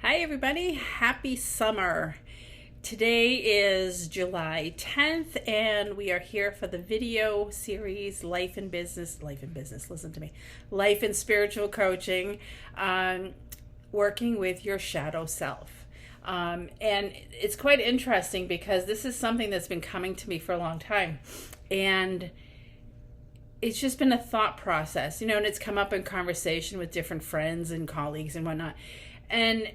Hi everybody, happy summer. Today is July 10th and we are here for the video series listen to me, Life and Spiritual Coaching, working with your shadow self. And it's quite interesting because this is something that's been coming to me for a long time. And it's just been a thought process, and it's come up in conversation with different friends and colleagues and whatnot. And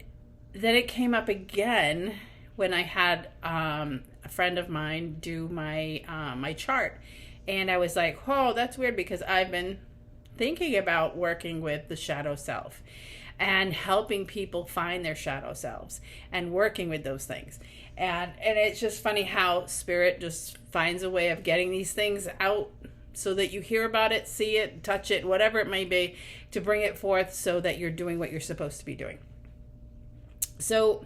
then it came up again when I had a friend of mine do my chart, and I was like, "Oh, that's weird," because I've been thinking about working with the shadow self and helping people find their shadow selves and working with those things. And it's just funny how spirit just finds a way of getting these things out so that you hear about it, see it, touch it, whatever it may be, to bring it forth so that you're doing what you're supposed to be doing. So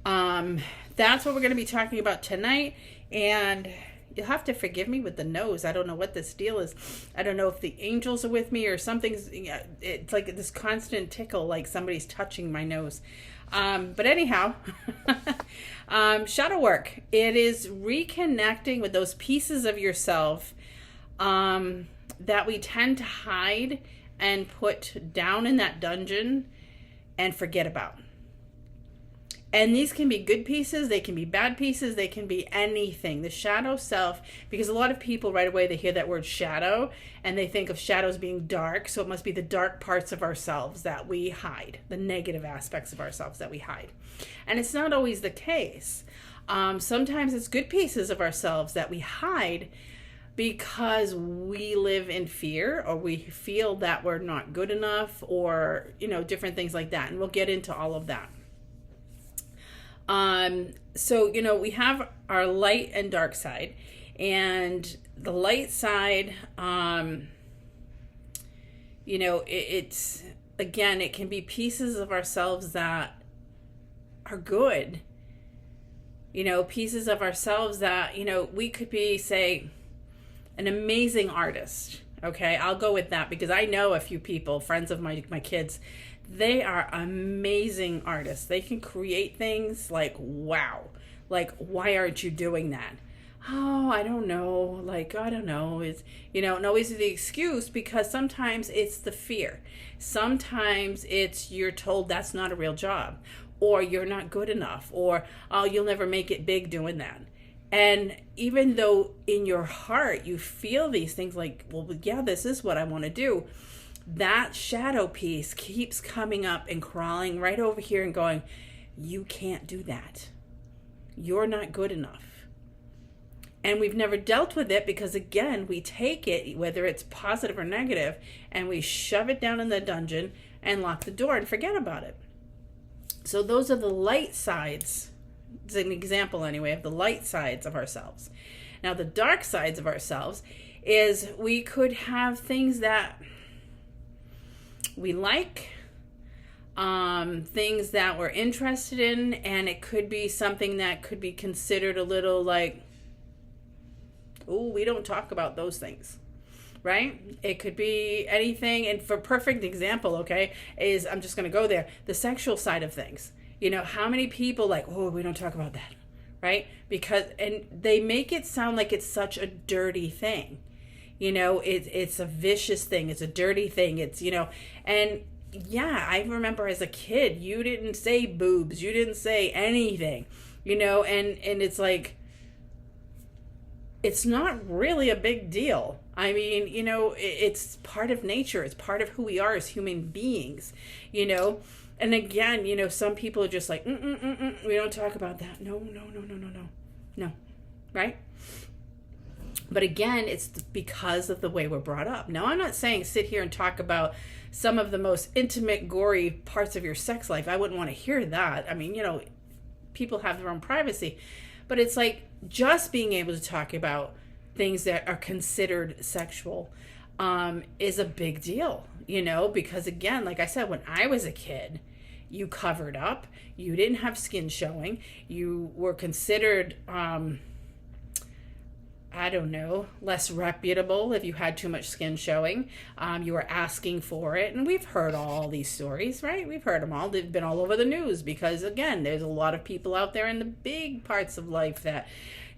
that's what we're going to be talking about tonight. And you'll have to forgive me with the nose. I don't know what this deal is. I don't know if the angels are with me or something's. It's like this constant tickle, like somebody's touching my nose. But anyhow, shadow work. It is reconnecting with those pieces of yourself that we tend to hide and put down in that dungeon and forget about. And these can be good pieces, they can be bad pieces, they can be anything. The shadow self, because a lot of people right away, they hear that word shadow and they think of shadows being dark. So it must be the dark parts of ourselves that we hide, the negative aspects of ourselves that we hide. And it's not always the case. Sometimes it's good pieces of ourselves that we hide because we live in fear, or we feel that we're not good enough, or, different things like that. And we'll get into all of that. So, we have our light and dark side, and the light side, it's, again, it can be pieces of ourselves that are good, pieces of ourselves that, we could be, say, an amazing artist. Okay. I'll go with that because I know a few people, friends of my kids, they are amazing artists. They can create things like, wow, like, why aren't you doing that? Oh, I don't know. Like, I don't know. It's, and always the excuse, because sometimes it's the fear. Sometimes it's, you're told that's not a real job, or you're not good enough, or, oh, you'll never make it big doing that. And even though in your heart you feel these things like, well, yeah, this is what I want to do, that shadow piece keeps coming up and crawling right over here and going, you can't do that. You're not good enough. And we've never dealt with it because, again, we take it, whether it's positive or negative, and we shove it down in the dungeon and lock the door and forget about it. So those are the light sides. It's an example, anyway, of the light sides of ourselves. Now, the dark sides of ourselves is we could have things that we like, things that we're interested in, and it could be something that could be considered a little like, oh, we don't talk about those things, right? It could be anything. And for perfect example, okay, is, I'm just going to go there, the sexual side of things. How many people like, oh, we don't talk about that, right? Because, and they make it sound like it's such a dirty thing. It's a vicious thing. It's a dirty thing. It's, and yeah, I remember as a kid, you didn't say boobs. You didn't say anything, and it's like, it's not really a big deal. I mean, it's part of nature. It's part of who we are as human beings, And again, some people are just like, we don't talk about that. No, right? But again, it's because of the way we're brought up. Now, I'm not saying sit here and talk about some of the most intimate, gory parts of your sex life. I wouldn't want to hear that. I mean, people have their own privacy. But it's like just being able to talk about things that are considered sexual is a big deal, because again, like I said, when I was a kid, you covered up, you didn't have skin showing, you were considered I don't know, less reputable if you had too much skin showing. You were asking for it. And we've heard all these stories, right? We've heard them all. They've been all over the news because, again, there's a lot of people out there in the big parts of life that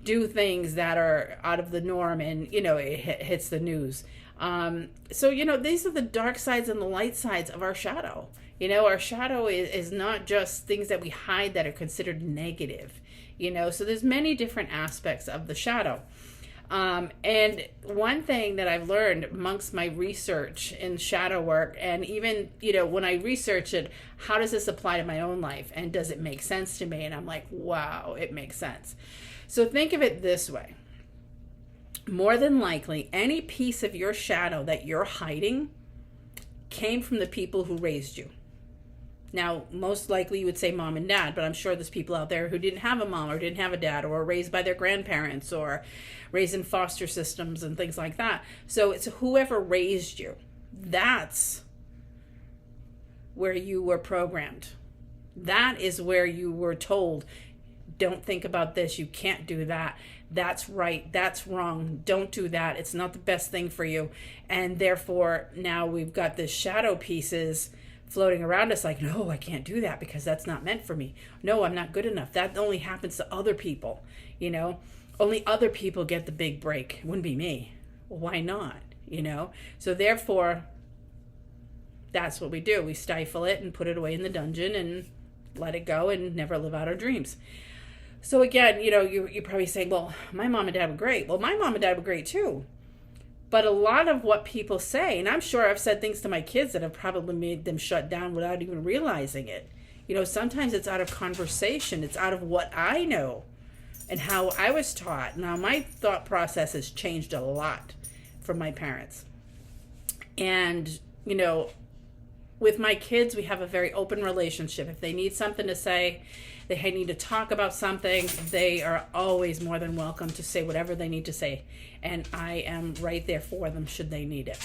do things that are out of the norm, and, it hits the news. So, these are the dark sides and the light sides of our shadow. Our shadow is not just things that we hide that are considered negative, so there's many different aspects of the shadow. And one thing that I've learned amongst my research in shadow work, and even, when I research it, how does this apply to my own life? And does it make sense to me? And I'm like, wow, it makes sense. So think of it this way. More than likely, any piece of your shadow that you're hiding came from the people who raised you. Now, most likely you would say mom and dad, but I'm sure there's people out there who didn't have a mom or didn't have a dad, or were raised by their grandparents, or raised in foster systems and things like that. So it's whoever raised you. That's where you were programmed. That is where you were told, don't think about this, you can't do that, that's right, that's wrong, don't do that, it's not the best thing for you. And therefore, now we've got the shadow pieces floating around us like, no, I can't do that because that's not meant for me. No, I'm not good enough. That only happens to other people, Only other people get the big break. It wouldn't be me. Well, why not, So therefore, that's what we do. We stifle it and put it away in the dungeon and let it go and never live out our dreams. So again, you're probably saying, well, my mom and dad were great. Well, my mom and dad were great too. But a lot of what people say, and I'm sure I've said things to my kids that have probably made them shut down without even realizing it. Sometimes it's out of conversation. It's out of what I know and how I was taught. Now, my thought process has changed a lot from my parents. And, with my kids, we have a very open relationship. If they need something to say, they need to talk about something, they are always more than welcome to say whatever they need to say. And I am right there for them should they need it.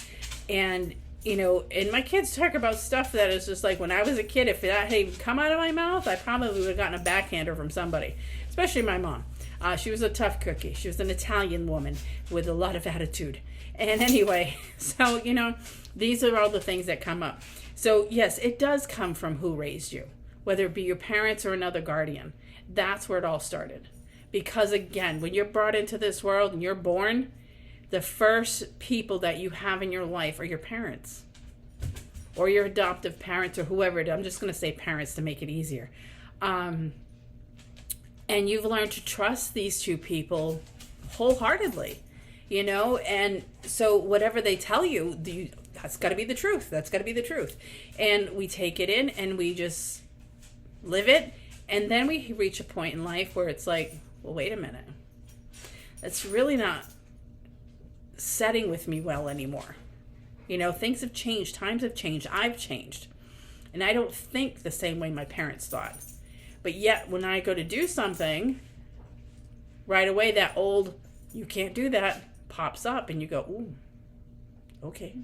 And, and my kids talk about stuff that is just like when I was a kid, if that had even come out of my mouth, I probably would have gotten a backhander from somebody, especially my mom. She was a tough cookie. She was an Italian woman with a lot of attitude. And anyway, so, these are all the things that come up. So yes, it does come from who raised you, whether it be your parents or another guardian. That's where it all started. Because again, when you're brought into this world and you're born, the first people that you have in your life are your parents or your adoptive parents or whoever it is. I'm just going to say parents to make it easier. And you've learned to trust these two people wholeheartedly, and so whatever they tell you, that's got to be the truth. That's got to be the truth. And we take it in and we just live it. And then we reach a point in life where it's like, well, wait a minute. That's really not setting with me well anymore. Things have changed. Times have changed. I've changed. And I don't think the same way my parents thought. But yet when I go to do something, right away that old, you can't do that, pops up and you go, ooh, okay.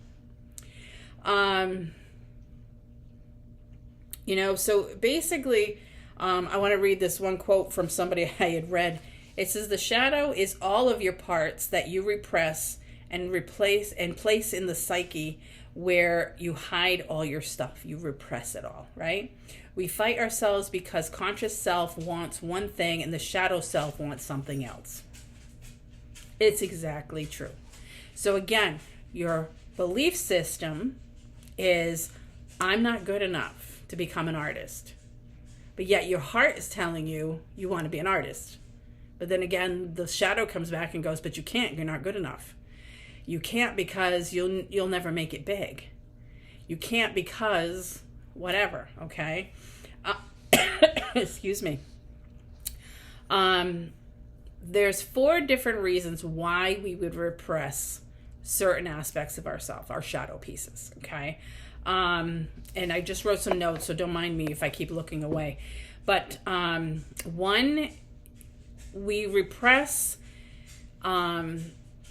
So basically, I want to read this one quote from somebody I had read. It says, the shadow is all of your parts that you repress and replace and place in the psyche where you hide all your stuff. You repress it all, right? We fight ourselves because conscious self wants one thing and the shadow self wants something else. It's exactly true. So again, your belief system is, I'm not good enough to become an artist. But yet your heart is telling you you want to be an artist. But then again, the shadow comes back and goes, but you can't, you're not good enough. You can't because you'll never make it big. You can't because whatever, okay? Excuse me. There's 4 different reasons why we would repress certain aspects of ourselves, our shadow pieces, okay? And I just wrote some notes, so don't mind me if I keep looking away. But 1, we repress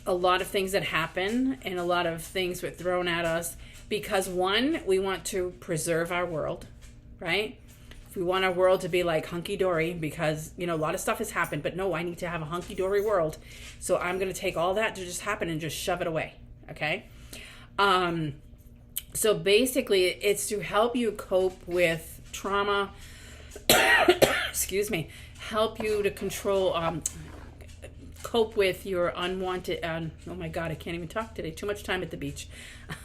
a lot of things that happen and a lot of things were thrown at us because 1, we want to preserve our world, right? If we want our world to be like hunky-dory, because, you know, a lot of stuff has happened, but no, I need to have a hunky-dory world. So I'm going to take all that to just happen and just shove it away. Okay. So basically it's to help you cope with trauma, excuse me, help you to control, cope with your unwanted, oh my God, I can't even talk today. Too much time at the beach.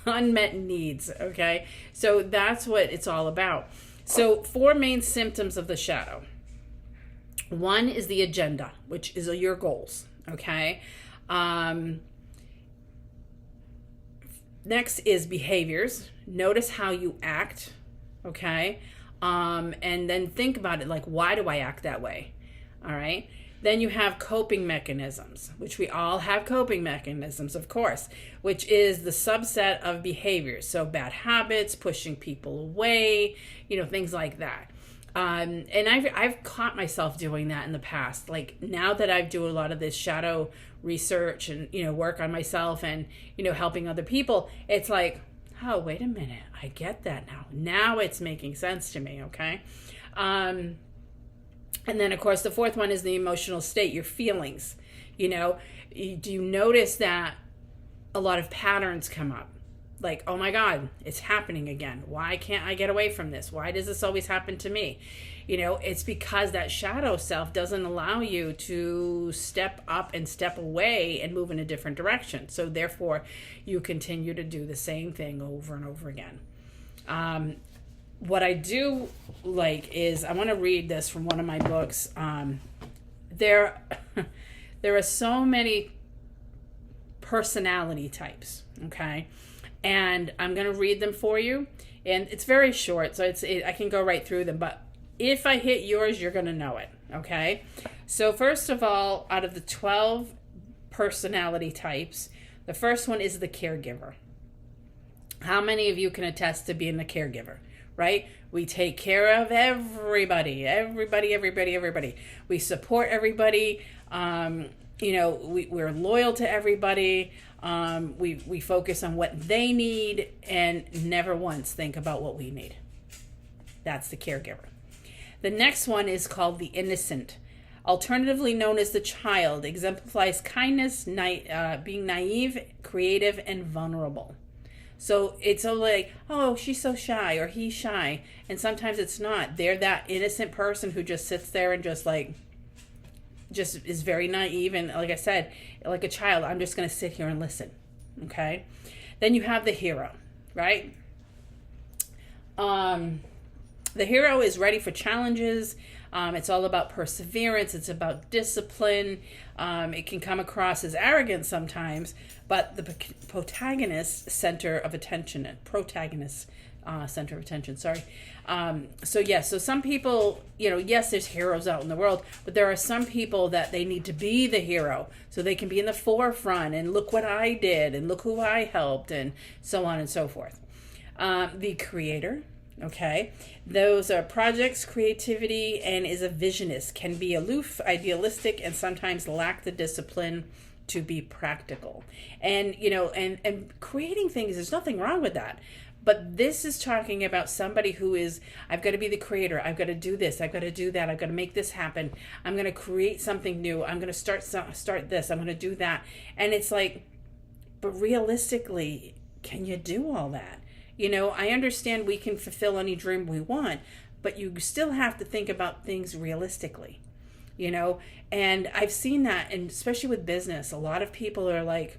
Unmet needs. Okay. So that's what it's all about. So 4 main symptoms of the shadow. 1 is the agenda, which is your goals. Okay. Next is behaviors. Notice how you act. Okay. And then think about it, like, why do I act that way? All right. Then you have coping mechanisms, which we all have coping mechanisms, of course, which is the subset of behaviors. So bad habits, pushing people away, you know, things like that. And I've caught myself doing that in the past. Like, now that I do a lot of this shadow research and, you know, work on myself and, you know, helping other people, it's like, oh, wait a minute, I get that now. Now it's making sense to me, okay? And then, of course, the 4th one is the emotional state, your feelings. You know, do you notice that a lot of patterns come up? Like, oh my God, it's happening again. Why can't I get away from this? Why does this always happen to me? You know, it's because that shadow self doesn't allow you to step up and step away and move in a different direction. So therefore, you continue to do the same thing over and over again. What I do like is, I want to read this from one of my books. There are so many personality types, okay? And I'm going to read them for you. And it's very short, so I can go right through them. But if I hit yours, you're going to know it, okay? So first of all, out of the 12 personality types, the first one is the caregiver. How many of you can attest to being the caregiver? Right? We take care of everybody. We support everybody. You know, we're loyal to everybody. We focus on what they need and never once think about what we need. That's the caregiver. The next one is called the innocent, alternatively known as the child. Exemplifies kindness, being naive, creative, and vulnerable. So it's like, oh, she's so shy or he's shy. And sometimes it's not. They're that innocent person who just sits there and just is very naive. And like I said, like a child, I'm just going to sit here and listen. Okay. Then you have the hero, right? The hero is ready for challenges. It's all about perseverance. It's about discipline. It can come across as arrogant sometimes, but the protagonist center of attention. So some people, you know, yes, there's heroes out in the world, but there are some people that they need to be the hero so they can be in the forefront and look what I did and look who I helped and so on and so forth. The creator. Okay, those are projects, creativity, and is a visionist, can be aloof, idealistic, and sometimes lack the discipline to be practical. And, you know, and creating things, there's nothing wrong with that. But this is talking about somebody who is, I've got to be the creator. I've got to do this. I've got to do that. I've got to make this happen. I'm going to create something new. I'm going to start this. I'm going to do that. And it's like, but realistically, can you do all that? You know, I understand we can fulfill any dream we want, but you still have to think about things realistically, you know? And I've seen that, and especially with business, a lot of people are like,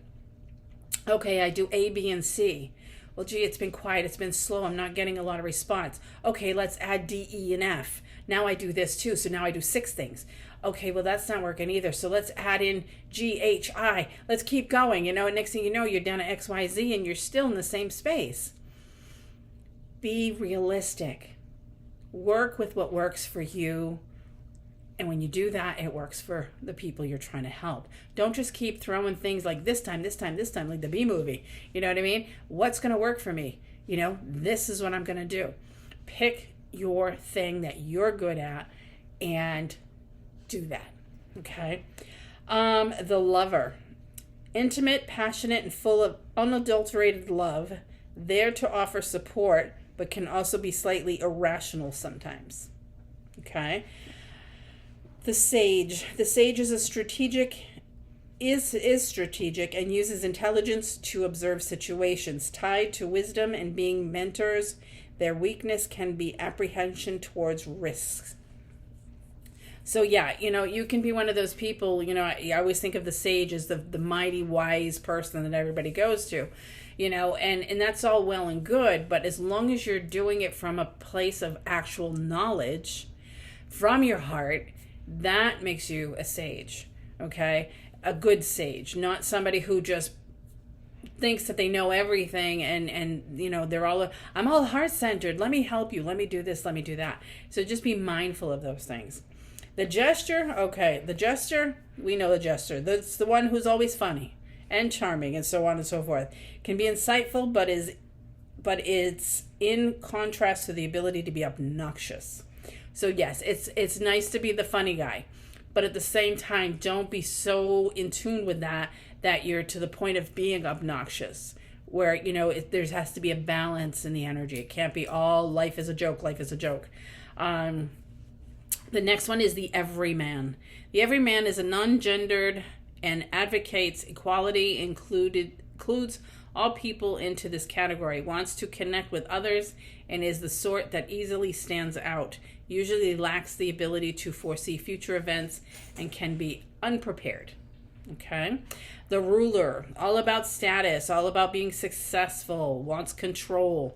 okay, I do A, B, and C. Well, gee, it's been quiet. It's been slow. I'm not getting a lot of response. Okay, let's add D, E, and F. Now I do this too. So now I do 6 things. Okay, well, that's not working either. So let's add in G, H, I. Let's keep going. You know, and next thing you know, you're down to X, Y, Z, and you're still in the same space. Be realistic. Work with what works for you. And when you do that, it works for the people you're trying to help. Don't just keep throwing things like this time, like the B movie. You know what I mean? What's going to work for me? You know, this is what I'm going to do. Pick your thing that you're good at and do that. Okay? The lover. Intimate, passionate, and full of unadulterated love. There to offer support, but can also be slightly irrational sometimes. Okay. The sage. The sage is a strategic is strategic and uses intelligence to observe situations tied to wisdom and being mentors. Their weakness can be apprehension towards risks. So yeah, you can be one of those people, I always think of the sage as the mighty wise person that everybody goes to, and that's all well and good, but as long as you're doing it from a place of actual knowledge from your heart, that makes you a sage, okay? A good sage, not somebody who just thinks that they know everything and they're all, I'm all heart-centered, let me help you, let me do this, let me do that. So just be mindful of those things. The jester, okay, we know the jester. That's the one who's always funny and charming and so on and so forth. Can be insightful, but it's in contrast to the ability to be obnoxious. So yes, it's nice to be the funny guy, but at the same time, don't be so in tune with that you're to the point of being obnoxious, where, there has to be a balance in the energy. It can't be all life is a joke, The next one is the everyman. The everyman is a non-gendered and advocates equality, includes all people into this category, wants to connect with others, and is the sort that easily stands out, usually lacks the ability to foresee future events, and can be unprepared. Okay? The ruler, all about status, all about being successful, wants control.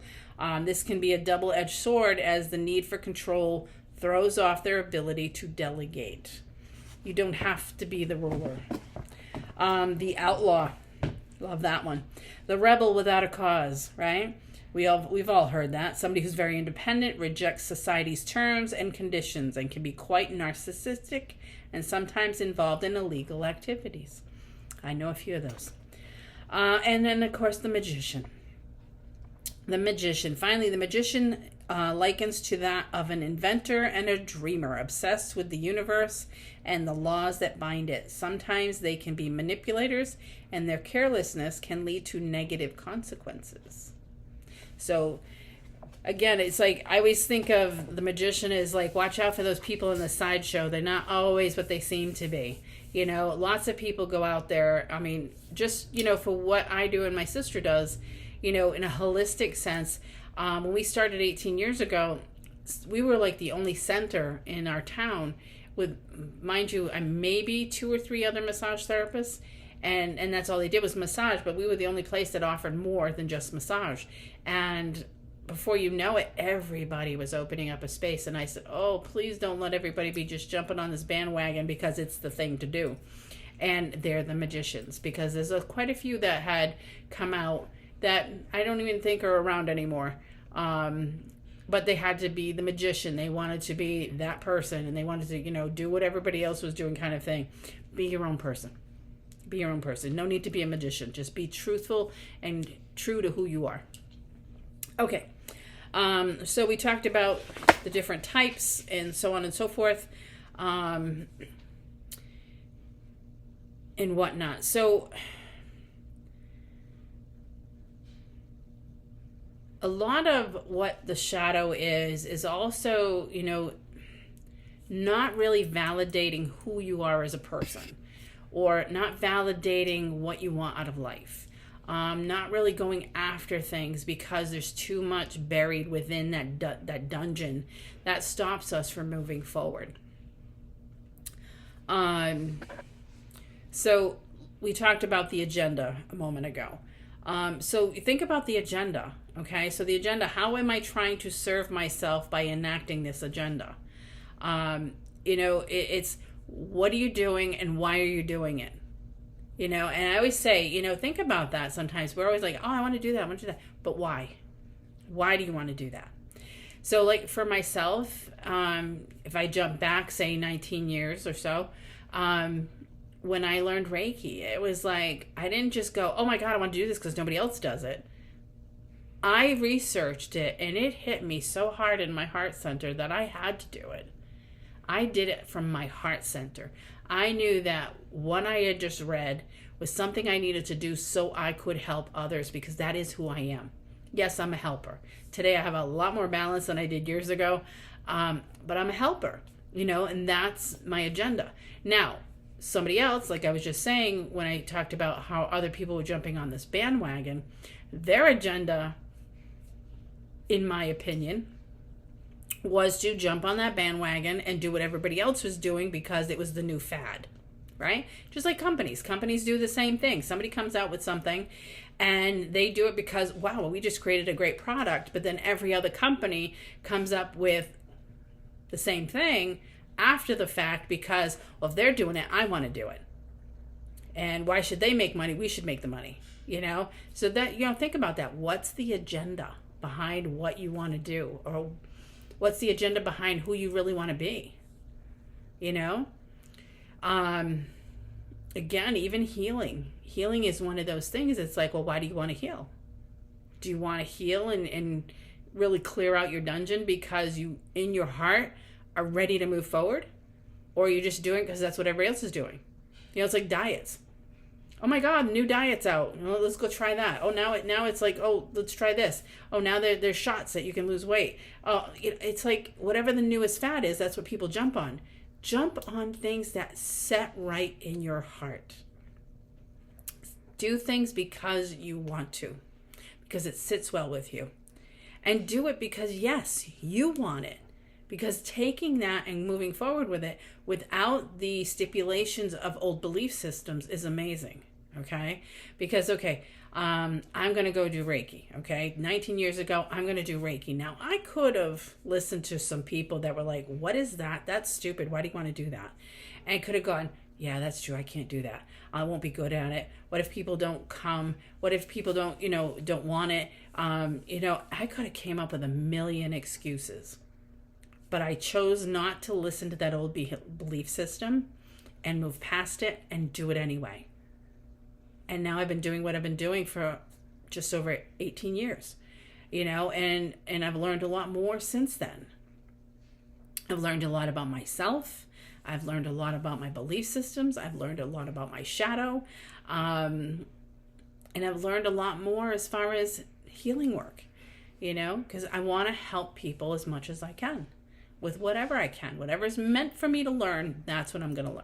This can be a double-edged sword, as the need for control throws off their ability to delegate. You don't have to be the ruler. The outlaw, love that one. The rebel without a cause, right? We've all heard that. Somebody who's very independent, rejects society's terms and conditions, and can be quite narcissistic and sometimes involved in illegal activities. I know a few of those. And then, of course, the magician. Finally, the magician likens to that of an inventor and a dreamer, obsessed with the universe and the laws that bind it. Sometimes they can be manipulators, and their carelessness can lead to negative consequences. So, again, it's like, I always think of the magician as like, watch out for those people in the sideshow. They're not always what they seem to be. Lots of people go out there. I mean, just, for what I do and my sister does, in a holistic sense. When we started 18 years ago, we were like the only center in our town with, mind you, maybe 2 or 3 other massage therapists. And that's all they did was massage, but we were the only place that offered more than just massage. And before you know it, everybody was opening up a space. And I said, oh, please don't let everybody be just jumping on this bandwagon because it's the thing to do. And they're the magicians, because there's quite a few that had come out that I don't even think are around anymore. But they had to be the magician. They wanted to be that person, and they wanted to, do what everybody else was doing, kind of thing. Be your own person. Be your own person. No need to be a magician. Just be truthful and true to who you are. Okay. So we talked about the different types and so on and so forth, and whatnot. So a lot of what the shadow is also, not really validating who you are as a person, or not validating what you want out of life. Not really going after things because there's too much buried within that dungeon that stops us from moving forward. So we talked about the agenda a moment ago. So think about the agenda, okay? So the agenda, how am I trying to serve myself by enacting this agenda? It's what are you doing and why are you doing it? And I always say, think about that sometimes. We're always like, oh, I want to do that, But why? Why do you want to do that? So like for myself, if I jump back, say 19 years or so, when I learned Reiki, it was like, I didn't just go, oh my God, I want to do this because nobody else does it. I researched it, and it hit me so hard in my heart center that I had to do it. I did it from my heart center. I knew that what I had just read was something I needed to do so I could help others, because that is who I am. Yes, I'm a helper. Today I have a lot more balance than I did years ago. But I'm a helper, and that's my agenda. Now, somebody else, like I was just saying when I talked about how other people were jumping on this bandwagon, their agenda, in my opinion, was to jump on that bandwagon and do what everybody else was doing because it was the new fad, right? Just like companies. Companies do the same thing. Somebody comes out with something and they do it because, wow, we just created a great product, but then every other company comes up with the same thing after the fact because, well, if they're doing it, I want to do it. And why should they make money? We should make the money, So that, think about that. What's the agenda behind what you want to do? Or what's the agenda behind who you really want to be? Again, even healing. Healing is one of those things. It's like, well, why do you want to heal? Do you want to heal and really clear out your dungeon because you, in your heart, are ready to move forward? Or are you just doing it because that's what everybody else is doing? It's like diets. Oh my God, new diet's out. Let's go try that. Oh, now it's like, oh, let's try this. Oh, now there's shots that you can lose weight. Oh, it's like whatever the newest fad is, that's what people jump on. Jump on things that set right in your heart. Do things because you want to, because it sits well with you. And do it because, yes, you want it. Because taking that and moving forward with it without the stipulations of old belief systems is amazing, okay? Because, I'm going to go do Reiki, okay? 19 years ago, I'm going to do Reiki. Now, I could have listened to some people that were like, what is that? That's stupid. Why do you want to do that? And could have gone, yeah, that's true. I can't do that. I won't be good at it. What if people don't come? What if people don't want it? I could have came up with a million excuses. But I chose not to listen to that old belief system and move past it and do it anyway. And now I've been doing what I've been doing for just over 18 years, and I've learned a lot more since then. I've learned a lot about myself. I've learned a lot about my belief systems. I've learned a lot about my shadow. And I've learned a lot more as far as healing work, because I want to help people as much as I can. With whatever I can, whatever is meant for me to learn, that's what I'm going to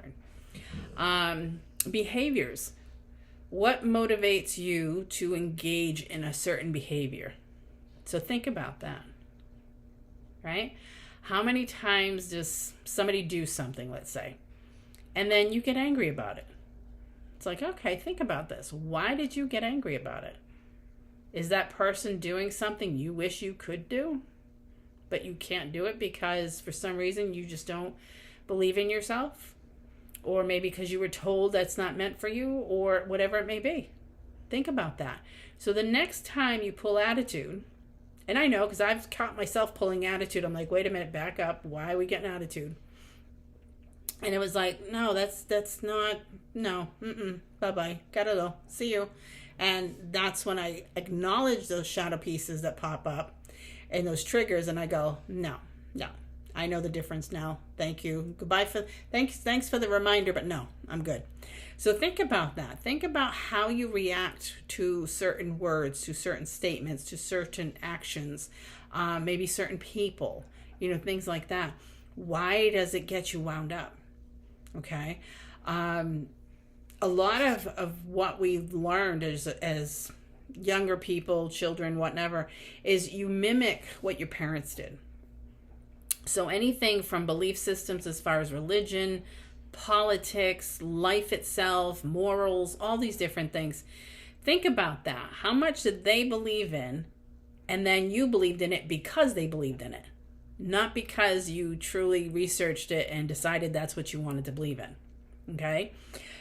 learn. Behaviors. What motivates you to engage in a certain behavior? So think about that, right? How many times does somebody do something, let's say, and then you get angry about it? It's like, okay, think about this. Why did you get angry about it? Is that person doing something you wish you could do? But you can't do it because for some reason you just don't believe in yourself, or maybe because you were told that's not meant for you, or whatever it may be. Think about that. So the next time you pull attitude, and I know because I've caught myself pulling attitude, I'm like, wait a minute, back up. Why are we getting attitude? And it was like, no, that's not, no, bye-bye, gotta go, see you. And that's when I acknowledge those shadow pieces that pop up and those triggers, and I go, no, I know the difference now. Thank you. Goodbye thanks for the reminder, but no, I'm good. So think about that. Think about how you react to certain words, to certain statements, to certain actions, maybe certain people, things like that. Why does it get you wound up? Okay. A lot of what we've learned as younger people, children, whatever, is you mimic what your parents did. So anything from belief systems as far as religion, politics, life itself, morals, all these different things. Think about that. How much did they believe in, and then you believed in it because they believed in it, not because you truly researched it and decided that's what you wanted to believe in. Okay?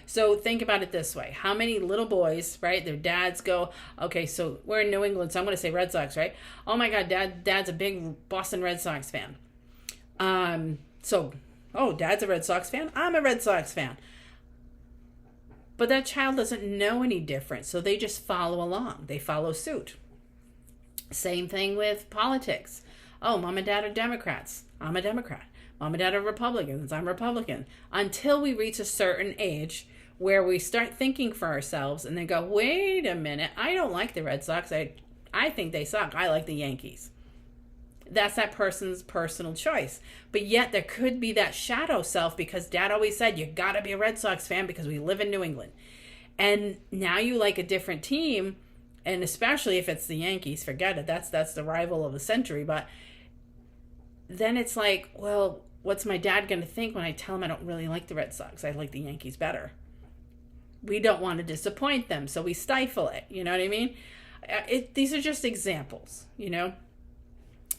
So think about it this way. How many little boys, right, their dads go, okay, so we're in New England, so I'm going to say Red Sox, right? Oh my God, dad's a big Boston Red Sox fan. Dad's a Red Sox fan? I'm a Red Sox fan. But that child doesn't know any different, so they just follow along. They follow suit. Same thing with politics. Oh, mom and dad are Democrats. I'm a Democrat. Mom and dad are Republicans. I'm Republican. Until we reach a certain age where we start thinking for ourselves and then go, wait a minute, I don't like the Red Sox. I think they suck. I like the Yankees. That's that person's personal choice. But yet there could be that shadow self, because dad always said, you got to be a Red Sox fan because we live in New England. And now you like a different team, and especially if it's the Yankees, forget it. That's the rival of the century. But then it's like, well, what's my dad going to think when I tell him I don't really like the Red Sox? I like the Yankees better. We don't want to disappoint them, so we stifle it. You know what I mean? These are just examples,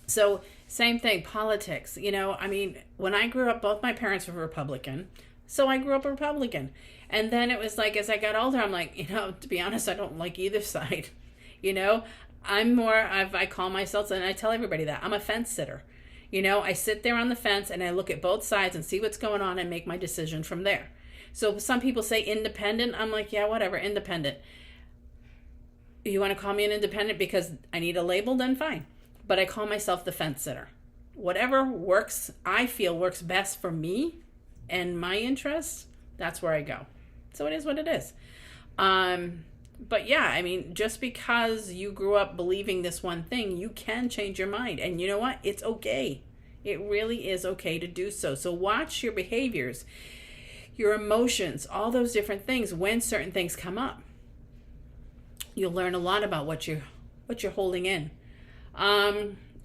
So same thing, politics. I mean, when I grew up, both my parents were Republican, so I grew up a Republican. And then it was like, as I got older, I'm like, to be honest, I don't like either side. I'm more, I call myself, and I tell everybody that, I'm a fence sitter. I sit there on the fence and I look at both sides and see what's going on and make my decision from there. So some people say independent. I'm like, yeah, whatever, independent. You want to call me an independent because I need a label, then fine. But I call myself the fence sitter. Whatever works, I feel works best for me and my interests, that's where I go. So it is what it is. But yeah, I mean, just because you grew up believing this one thing, you can change your mind. And you know what? It's okay. It really is okay to do so. So watch your behaviors, your emotions, all those different things when certain things come up. You'll learn a lot about what you're holding in.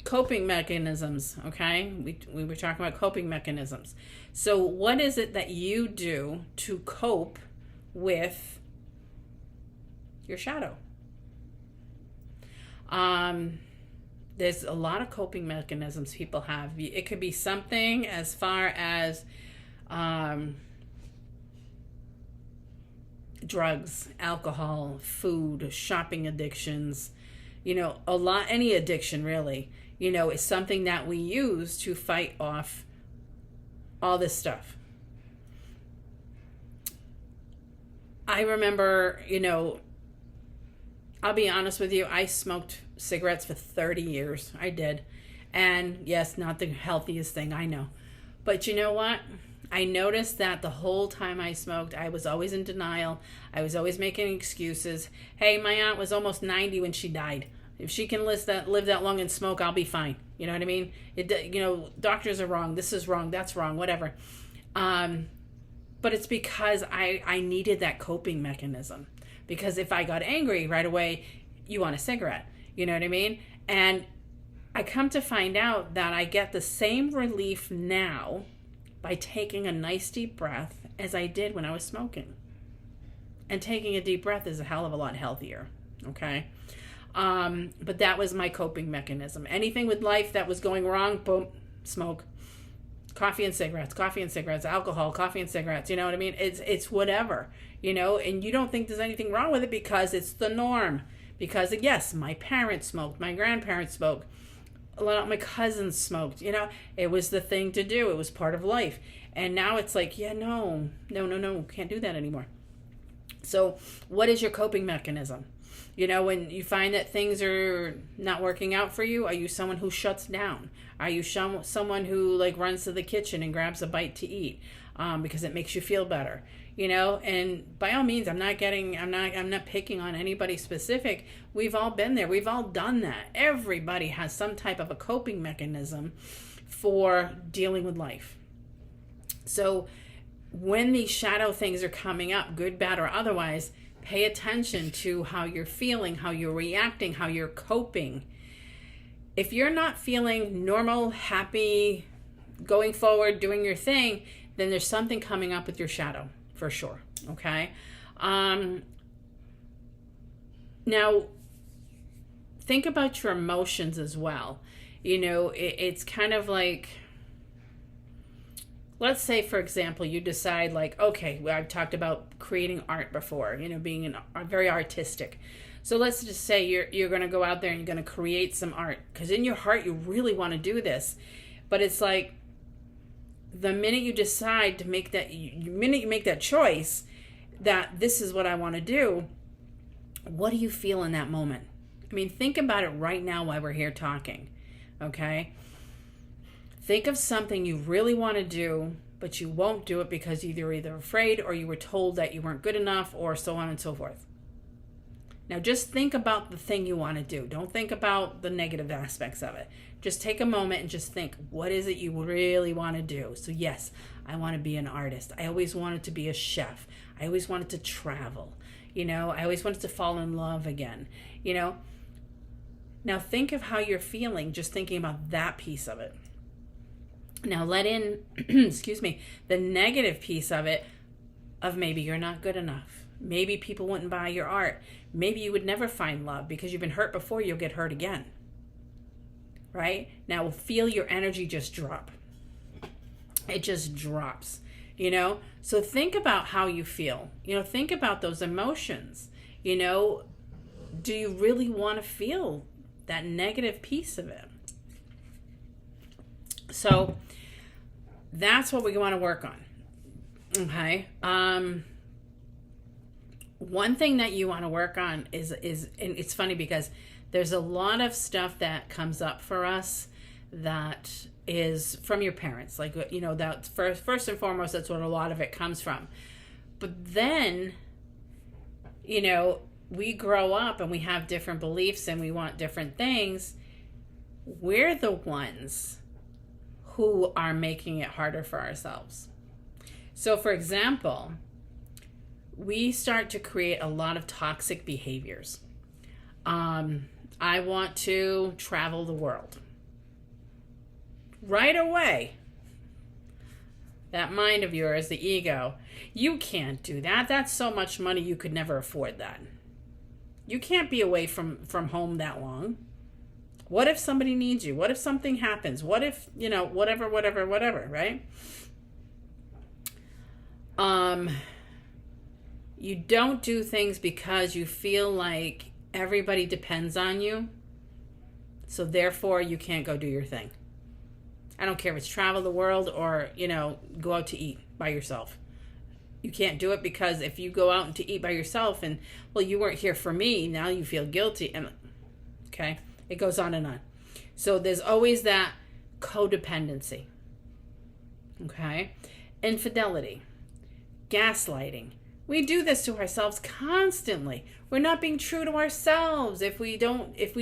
Coping mechanisms, okay? We were talking about coping mechanisms. So what is it that you do to cope with your shadow? There's a lot of coping mechanisms people have. It could be something as far as drugs, alcohol, food, shopping addictions, any addiction really, is something that we use to fight off all this stuff. I remember, I'll be honest with you, I smoked cigarettes for 30 years. I did. And yes, not the healthiest thing, I know. But you know what? I noticed that the whole time I smoked, I was always in denial. I was always making excuses. Hey, my aunt was almost 90 when she died. If she can live that long and smoke, I'll be fine. You know what I mean? Doctors are wrong. This is wrong. That's wrong. Whatever. But it's because I needed that coping mechanism. Because if I got angry right away, you want a cigarette. You know what I mean? And I come to find out that I get the same relief now by taking a nice deep breath as I did when I was smoking. And taking a deep breath is a hell of a lot healthier. Okay? But that was my coping mechanism. Anything with life that was going wrong, boom, smoke. Coffee and cigarettes, alcohol, coffee and cigarettes. You know what I mean? It's whatever, and you don't think there's anything wrong with it because it's the norm. Because yes, my parents smoked, my grandparents smoked, a lot of my cousins smoked, it was the thing to do. It was part of life. And now it's like, yeah, no, can't do that anymore. So what is your coping mechanism? When you find that things are not working out for you, are you someone who shuts down? Are you someone who runs to the kitchen and grabs a bite to eat because it makes you feel better? And by all means, I'm not picking on anybody specific. We've all been there. We've all done that. Everybody has some type of a coping mechanism for dealing with life. So when these shadow things are coming up, good, bad, or otherwise, pay attention to how you're feeling, how you're reacting, how you're coping. If you're not feeling normal, happy, going forward, doing your thing, then there's something coming up with your shadow, for sure. Okay? Now, think about your emotions as well. It's kind of like, let's say, for example, you decide okay, I've talked about creating art before, being very artistic. So let's just say you're going to go out there and you're going to create some art because in your heart you really want to do this. But it's like the minute you decide to make that, the minute you make that choice that this is what I want to do, what do you feel in that moment? I mean, think about it right now while we're here talking, okay? Think of something you really want to do, but you won't do it because you're either afraid or you were told that you weren't good enough or so on and so forth. Now just think about the thing you want to do. Don't think about the negative aspects of it. Just take a moment and just think, what is it you really want to do? So yes, I want to be an artist. I always wanted to be a chef. I always wanted to travel. I always wanted to fall in love again. Now think of how you're feeling just thinking about that piece of it. Now let in, excuse me, the negative piece of it, of maybe you're not good enough. Maybe people wouldn't buy your art. Maybe you would never find love because you've been hurt before, you'll get hurt again. Right? Now feel your energy just drop. It just drops, So think about how you feel. Think about those emotions. Do you really want to feel that negative piece of it? So that's what we want to work on. Okay. One thing that you want to work on is, and it's funny because there's a lot of stuff that comes up for us that is from your parents. Like, that first and foremost, that's what a lot of it comes from. But then, we grow up and we have different beliefs and we want different things. We're the ones who are making it harder for ourselves. So, for example, we start to create a lot of toxic behaviors. I want to travel the world. Right away, that mind of yours, the ego, you can't do that. That's so much money, you could never afford that. You can't be away from home that long. What if somebody needs you? What if something happens? What if, whatever, right? You don't do things because you feel like everybody depends on you. So therefore you can't go do your thing. I don't care if it's travel the world or, go out to eat by yourself. You can't do it because if you go out to eat by yourself and, well, you weren't here for me, now you feel guilty. And okay, it goes on and on. So there's always that codependency. Okay? Infidelity. Gaslighting. We do this to ourselves constantly. We're not being true to ourselves if we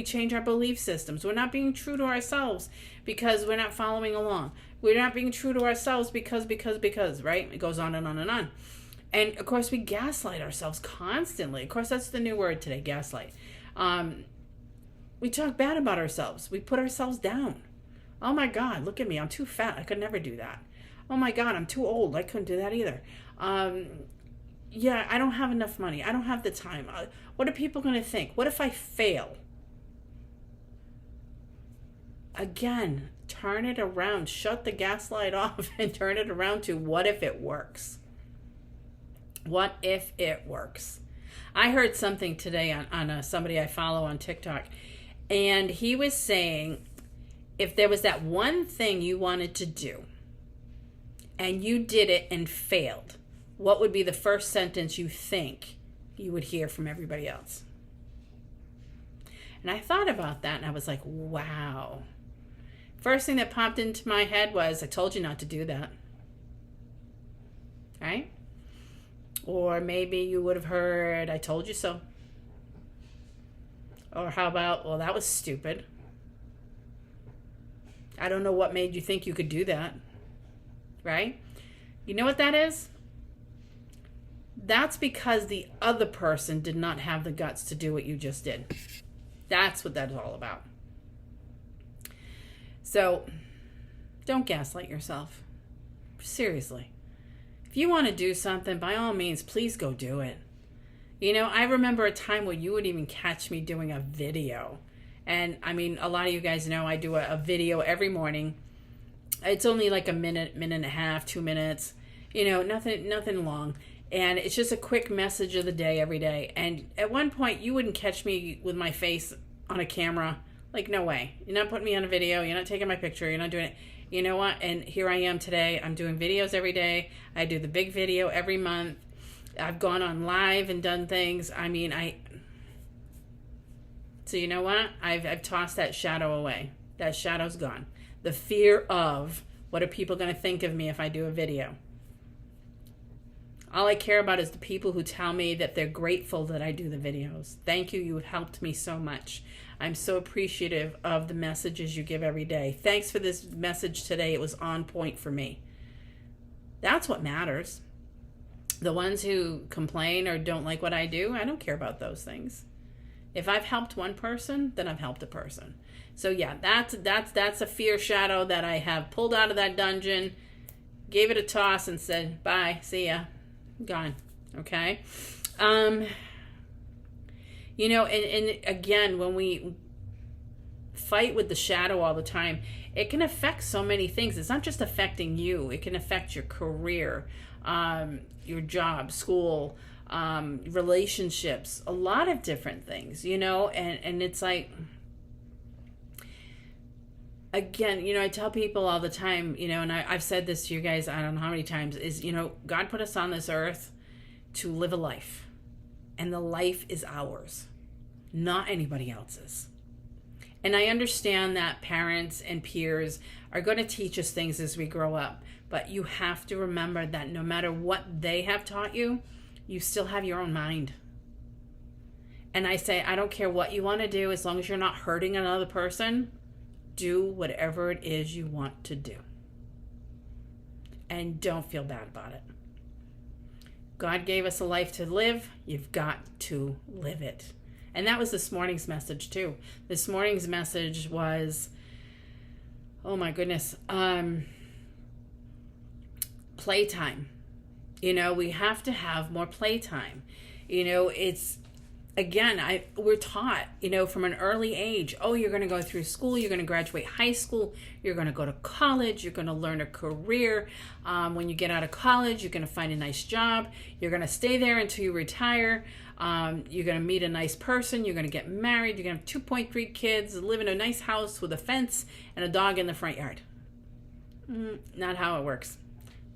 change our belief systems. We're not being true to ourselves because we're not following along. We're not being true to ourselves because, right? It goes on and on and on. And of course we gaslight ourselves constantly. Of course, that's the new word today, gaslight. We talk bad about ourselves. We put ourselves down. Oh my God, look at me. I'm too fat. I could never do that. Oh my God, I'm too old. I couldn't do that either. Yeah, I don't have enough money. I don't have the time. What are people going to think? What if I fail? Again, turn it around. Shut the gaslight off and turn it around to what if it works? What if it works? I heard something today on somebody I follow on TikTok, and he was saying if there was that one thing you wanted to do and you did it and failed, what would be the first sentence you think you would hear from everybody else? And I thought about that and I was like, wow. First thing that popped into my head was, I told you not to do that. Right? Or maybe you would have heard, I told you so. Or how about, well, that was stupid. I don't know what made you think you could do that. Right? You know what that is? That's because the other person did not have the guts to do what you just did. That's what that is all about. So, don't gaslight yourself. Seriously. If you want to do something, by all means, please go do it. I remember a time where you would even catch me doing a video. And, a lot of you guys know I do a video every morning. It's only like a minute and a half, 2 minutes. Nothing long. And it's just a quick message of the day every day. And at one point, you wouldn't catch me with my face on a camera. Like, no way. You're not putting me on a video. You're not taking my picture. You're not doing it. You know what? And here I am today. I'm doing videos every day. I do the big video every month. I've gone on live and done things. So you know what? I've tossed that shadow away. That shadow's gone. The fear of what are people going to think of me if I do a video. All I care about is the people who tell me that they're grateful that I do the videos. Thank you. You have helped me so much. I'm so appreciative of the messages you give every day. Thanks for this message today. It was on point for me. That's what matters. The ones who complain or don't like what I do, I don't care about those things. If I've helped one person, then I've helped a person. So yeah, that's a fear shadow that I have pulled out of that dungeon, gave it a toss and said, bye, see ya, gone. Okay. You know, and again, when we fight with the shadow all the time, it can affect so many things. It's not just affecting you. It can affect your career, your job, school, relationships, a lot of different things, you know, and it's like, again, you know, I tell people all the time, you know, and I've said this to you guys, I don't know how many times, is, you know, God put us on this earth to live a life. And the life is ours, not anybody else's. And I understand that parents and peers are going to teach us things as we grow up. But you have to remember that no matter what they have taught you, you still have your own mind. And I say, I don't care what you want to do, as long as you're not hurting another person, do whatever it is you want to do. And don't feel bad about it. God gave us a life to live. You've got to live it. And that was this morning's message too. This morning's message was, oh my goodness, playtime. You know, we have to have more playtime. You know, it's, again, we're taught, you know, from an early age, oh, you're going to go through school, you're going to graduate high school, you're going to go to college, you're going to learn a career. When you get out of college, you're going to find a nice job. You're going to stay there until you retire. You're going to meet a nice person. You're going to get married. You're going to have 2.3 kids, live in a nice house with a fence and a dog in the front yard. Not how it works.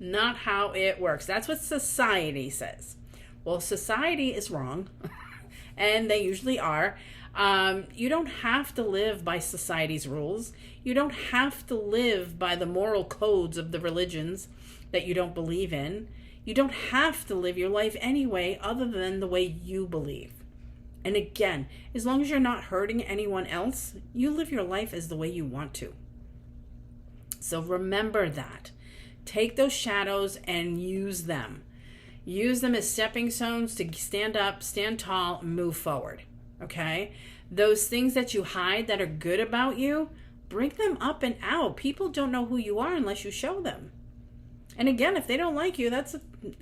Not how it works. That's what society says. Well, society is wrong. And they usually are. You don't have to live by society's rules. You don't have to live by the moral codes of the religions that you don't believe in. You don't have to live your life anyway other than the way you believe. And again, as long as you're not hurting anyone else, you live your life as the way you want to. So remember that. Take those shadows and use them. Use them as stepping stones to stand up, stand tall, move forward. Okay? Those things that you hide that are good about you, bring them up and out. People don't know who you are unless you show them. And again, if they don't like you,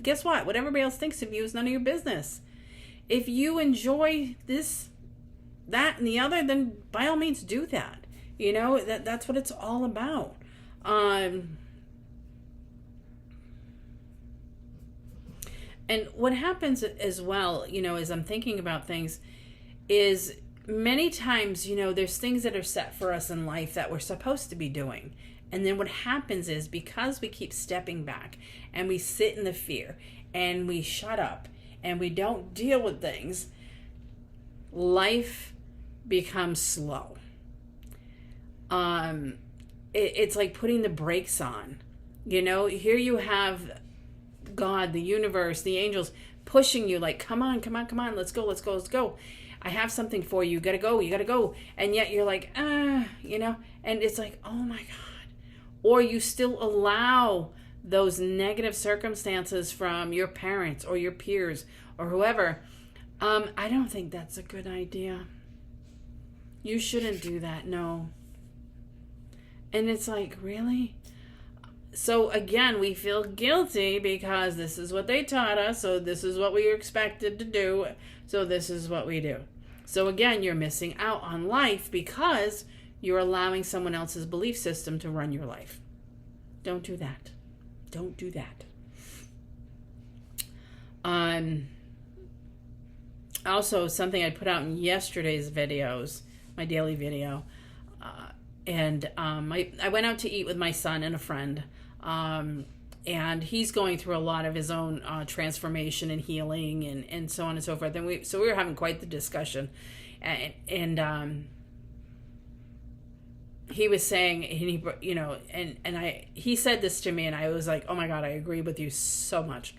guess what? What everybody else thinks of you is none of your business. If you enjoy this, that, and the other, then by all means do that. You know, that's what it's all about. And what happens as well, you know, as I'm thinking about things, is many times, you know, there's things that are set for us in life that we're supposed to be doing. And then what happens is, because we keep stepping back and we sit in the fear and we shut up and we don't deal with things, life becomes slow. It's like putting the brakes on. You know, here you have God, the universe, the angels pushing you like, come on, let's go. I have something for you. You gotta go. And yet you're like, you know, and it's like, oh my God. Or you still allow those negative circumstances from your parents or your peers or whoever. I don't think that's a good idea. You shouldn't do that, no. And it's like, really? So again, we feel guilty because this is what they taught us, so this is what we are expected to do, so this is what we do. So again, you're missing out on life because you're allowing someone else's belief system to run your life. Don't do that. Don't do that. Also, something I put out in yesterday's videos, my daily video, I went out to eat with my son and a friend, and he's going through a lot of his own transformation and healing and so on and so forth. And we were having quite the discussion, and he was saying, and he, you know, he said this to me, and I was like, oh my God, I agree with you so much.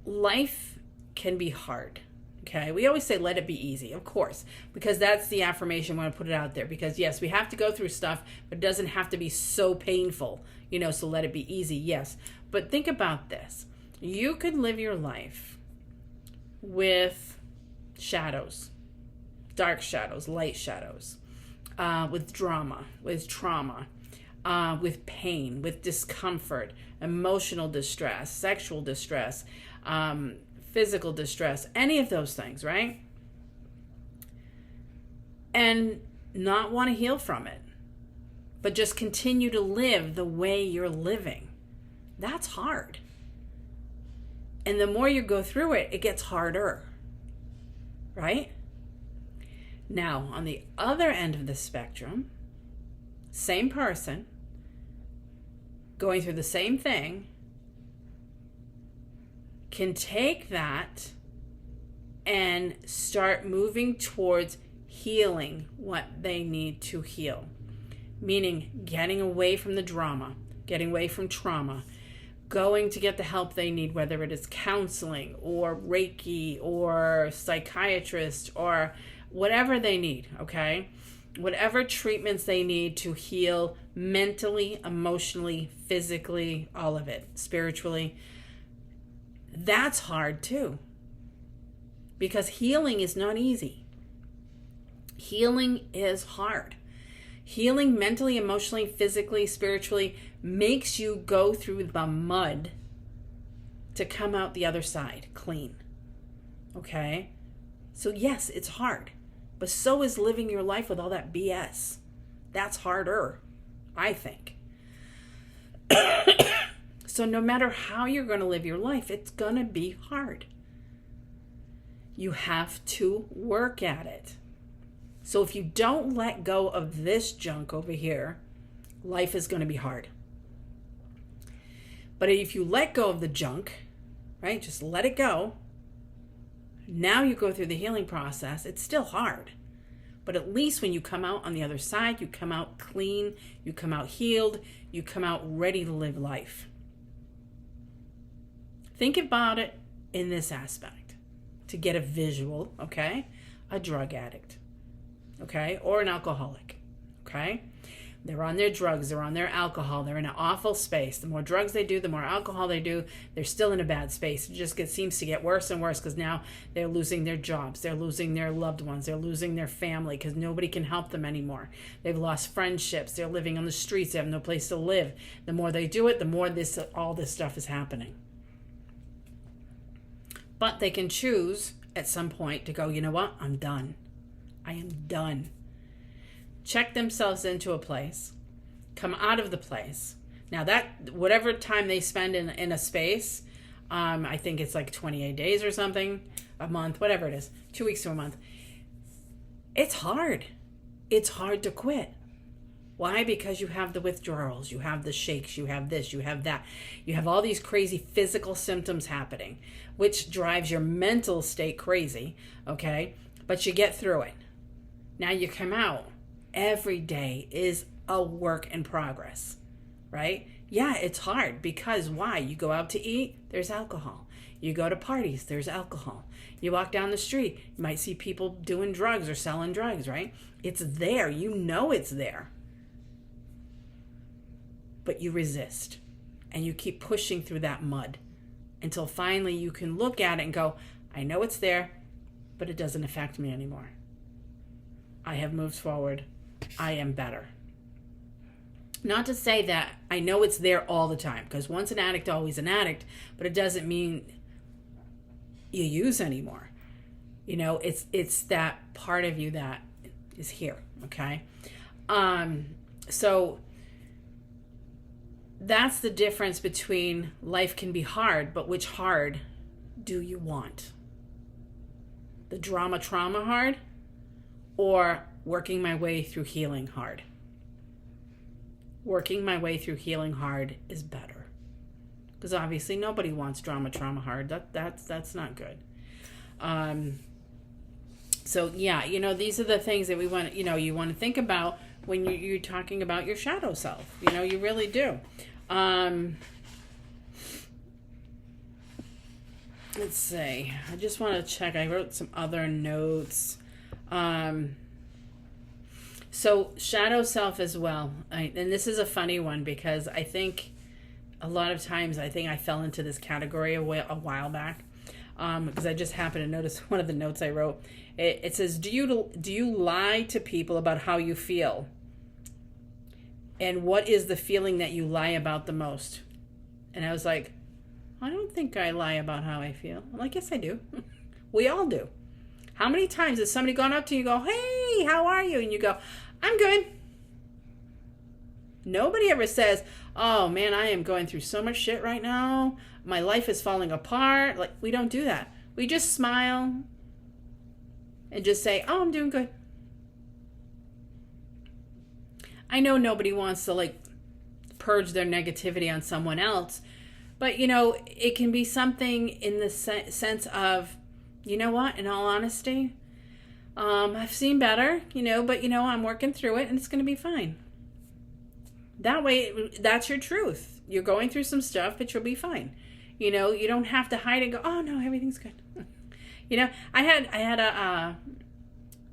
life can be hard. Okay, we always say let it be easy, of course, because that's the affirmation. I want to put it out there because yes, we have to go through stuff, but it doesn't have to be so painful, so let it be easy, yes. But think about this. You could live your life with shadows, dark shadows, light shadows, with drama, with trauma, with pain, with discomfort, emotional distress, sexual distress, physical distress, any of those things, right? And not want to heal from it, but just continue to live the way you're living. That's hard. And the more you go through it, it gets harder, right? Now, on the other end of the spectrum, same person, going through the same thing, can take that and start moving towards healing what they need to heal. Meaning getting away from the drama, getting away from trauma, going to get the help they need, whether it is counseling or Reiki or psychiatrist or whatever they need, okay? Whatever treatments they need to heal mentally, emotionally, physically, all of it, spiritually. That's hard too, because healing is not easy. Healing is hard. Healing mentally, emotionally, physically, spiritually makes you go through the mud to come out the other side clean. Okay? So yes, it's hard, but so is living your life with all that BS. That's harder, I think. So no matter how you're going to live your life, it's going to be hard. You have to work at it. So if you don't let go of this junk over here, life is going to be hard. But if you let go of the junk, right, just let it go. Now you go through the healing process. It's still hard. But at least when you come out on the other side, you come out clean, you come out healed, you come out ready to live life. Think about it in this aspect to get a visual, okay? A drug addict, okay? Or an alcoholic, okay? They're on their drugs, they're on their alcohol, they're in an awful space. The more drugs they do, the more alcohol they do, they're still in a bad space. It just seems to get worse and worse because now they're losing their jobs, they're losing their loved ones, they're losing their family because nobody can help them anymore. They've lost friendships, they're living on the streets, they have no place to live. The more they do it, the more all this stuff is happening. But they can choose at some point to go, you know what? I'm done. I am done. Check themselves into a place. Come out of the place. Now that, whatever time they spend in a space, I think it's like 28 days or something, a month, whatever it is, 2 weeks to a month. It's hard. It's hard to quit. Why? Because you have the withdrawals, you have the shakes, you have this, you have that. You have all these crazy physical symptoms happening, which drives your mental state crazy, okay? But you get through it. Now you come out. Every day is a work in progress, right? Yeah, it's hard because why? You go out to eat, there's alcohol. You go to parties, there's alcohol. You walk down the street, you might see people doing drugs or selling drugs, right? It's there. You know it's there. But you resist and you keep pushing through that mud until finally you can look at it and go, I know it's there, but it doesn't affect me anymore. I have moved forward. I am better. Not to say that I know it's there all the time, because once an addict, always an addict, but it doesn't mean you use anymore. You know, it's that part of you that is here, okay? So that's the difference between life can be hard, but which hard do you want? The trauma hard, or working my way through healing hard? Working my way through healing hard is better, because obviously nobody wants trauma hard. That's not good. So yeah, you know, these are the things that we want. You know, you want to think about when you're talking about your shadow self. You know, you really do. let's see. I just want to check. I wrote some other notes. So shadow self as well. And this is a funny one because I think a lot of times I think I fell into this category a while back. Because I just happened to notice one of the notes I wrote. It says, do you lie to people about how you feel? And what is the feeling that you lie about the most? And I was like, I don't think I lie about how I feel. I'm like, yes, I do. We all do. How many times has somebody gone up to you and go, hey, how are you? And you go, I'm good. Nobody ever says, oh man, I am going through so much shit right now. My life is falling apart. Like, we don't do that. We just smile and just say, oh, I'm doing good. I know nobody wants to like purge their negativity on someone else, but you know, it can be something in the sense of, you know what, in all honesty, I've seen better, you know, but you know, I'm working through it and it's going to be fine. That way, that's your truth. You're going through some stuff, but you'll be fine. You know, you don't have to hide and go, oh no, everything's good. You know, I had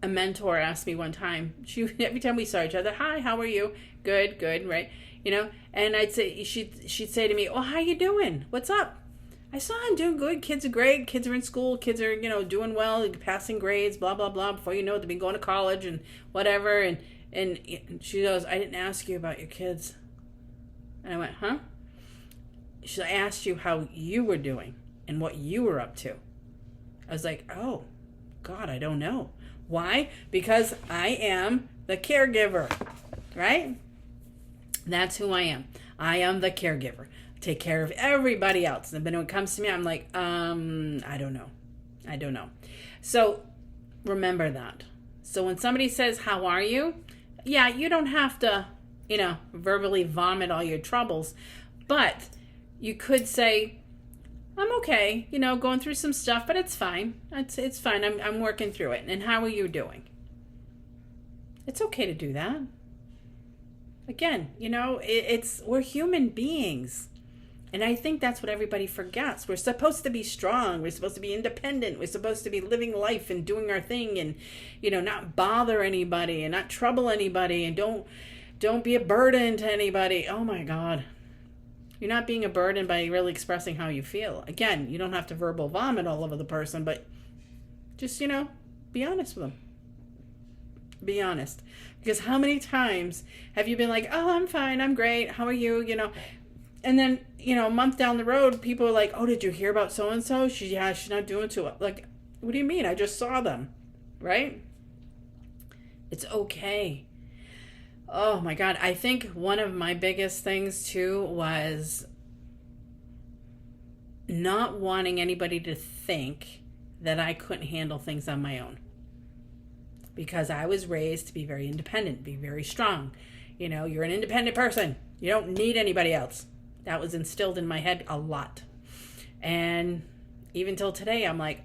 a mentor ask me one time. Every time we saw each other, hi, how are you? Good, right? You know, and I'd say she'd say to me, oh, how you doing? What's up? I saw I'm doing good. Kids are great. Kids are in school. Kids are, you know, doing well, passing grades, blah blah blah. Before you know it, they've been going to college and whatever. And she goes, I didn't ask you about your kids. And I went, huh? She asked you how you were doing and what you were up to. I was like, oh, God, I don't know. Why? Because I am the caregiver, right? That's who I am. I am the caregiver. Take care of everybody else. And then when it comes to me, I'm like, I don't know. So remember that. So when somebody says, how are you? Yeah, you don't have to, you know, verbally vomit all your troubles, but you could say, I'm okay, you know, going through some stuff, but it's fine. It's fine. I'm working through it. And how are you doing? It's okay to do that. Again, you know, we're human beings. And I think that's what everybody forgets. We're supposed to be strong. We're supposed to be independent. We're supposed to be living life and doing our thing and, you know, not bother anybody and not trouble anybody and don't be a burden to anybody. Oh my God. You're not being a burden by really expressing how you feel. Again, you don't have to verbal vomit all over the person, but just, you know, be honest with them. Be honest. Because how many times have you been like, oh, I'm fine, I'm great, how are you, you know? And then, you know, a month down the road, people are like, oh, did you hear about so-and-so? She's not doing too well. Like, what do you mean? I just saw them, right? It's okay. Oh my God. I think one of my biggest things too was not wanting anybody to think that I couldn't handle things on my own. Because I was raised to be very independent, be very strong. You know, you're an independent person. You don't need anybody else. That was instilled in my head a lot. And even till today, I'm like,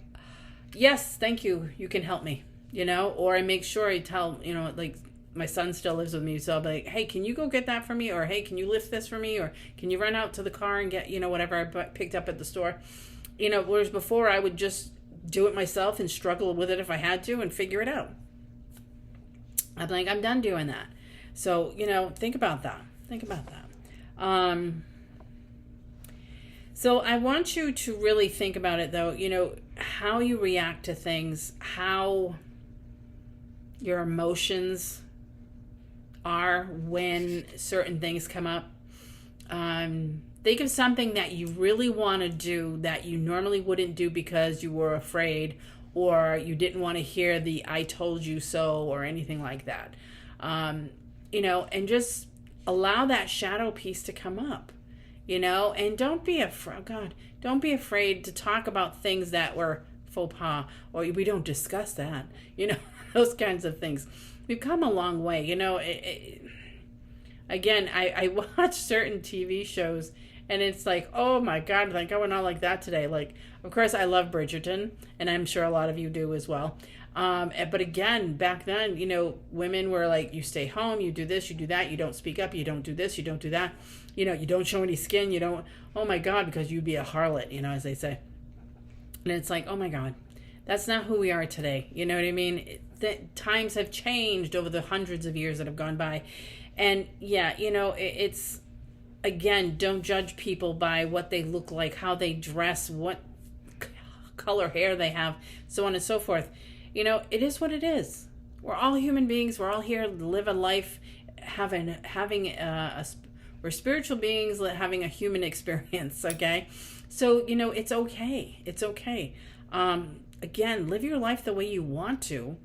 yes, thank you. You can help me, you know, or I make sure I tell, you know, like my son still lives with me. So I'll be like, hey, can you go get that for me? Or, hey, can you lift this for me? Or can you run out to the car and get, you know, whatever I picked up at the store? You know, whereas before I would just do it myself and struggle with it if I had to and figure it out. I'm like, I'm done doing that. So, you know, think about that. So I want you to really think about it, though, you know, how you react to things, how your emotions are when certain things come up. Think of something that you really want to do that you normally wouldn't do because you were afraid or you didn't want to hear the I told you so or anything like that. You know, and just allow that shadow piece to come up, you know, and don't be afraid to talk about things that were faux pas or we don't discuss that, you know, those kinds of things. We've come a long way, you know. Again, I watch certain TV shows and it's like, oh my God, like I went on like that today. Like, of course, I love Bridgerton, and I'm sure a lot of you do as well. But again, back then, you know, women were like, you stay home, you do this, you do that, you don't speak up, you don't do this, you don't do that. You know, you don't show any skin, you don't, oh my God, because you'd be a harlot, you know, as they say. And it's like, oh my God, that's not who we are today. You know what I mean? The times have changed over the hundreds of years that have gone by. And yeah, it's, again, don't judge people by what they look like, how they dress, what color hair they have, so on and so forth. It is what it is. We're all human beings. We're all here to live a life, we're spiritual beings having a human experience. Okay, so it's okay. It's okay. Again, live your life the way you want to.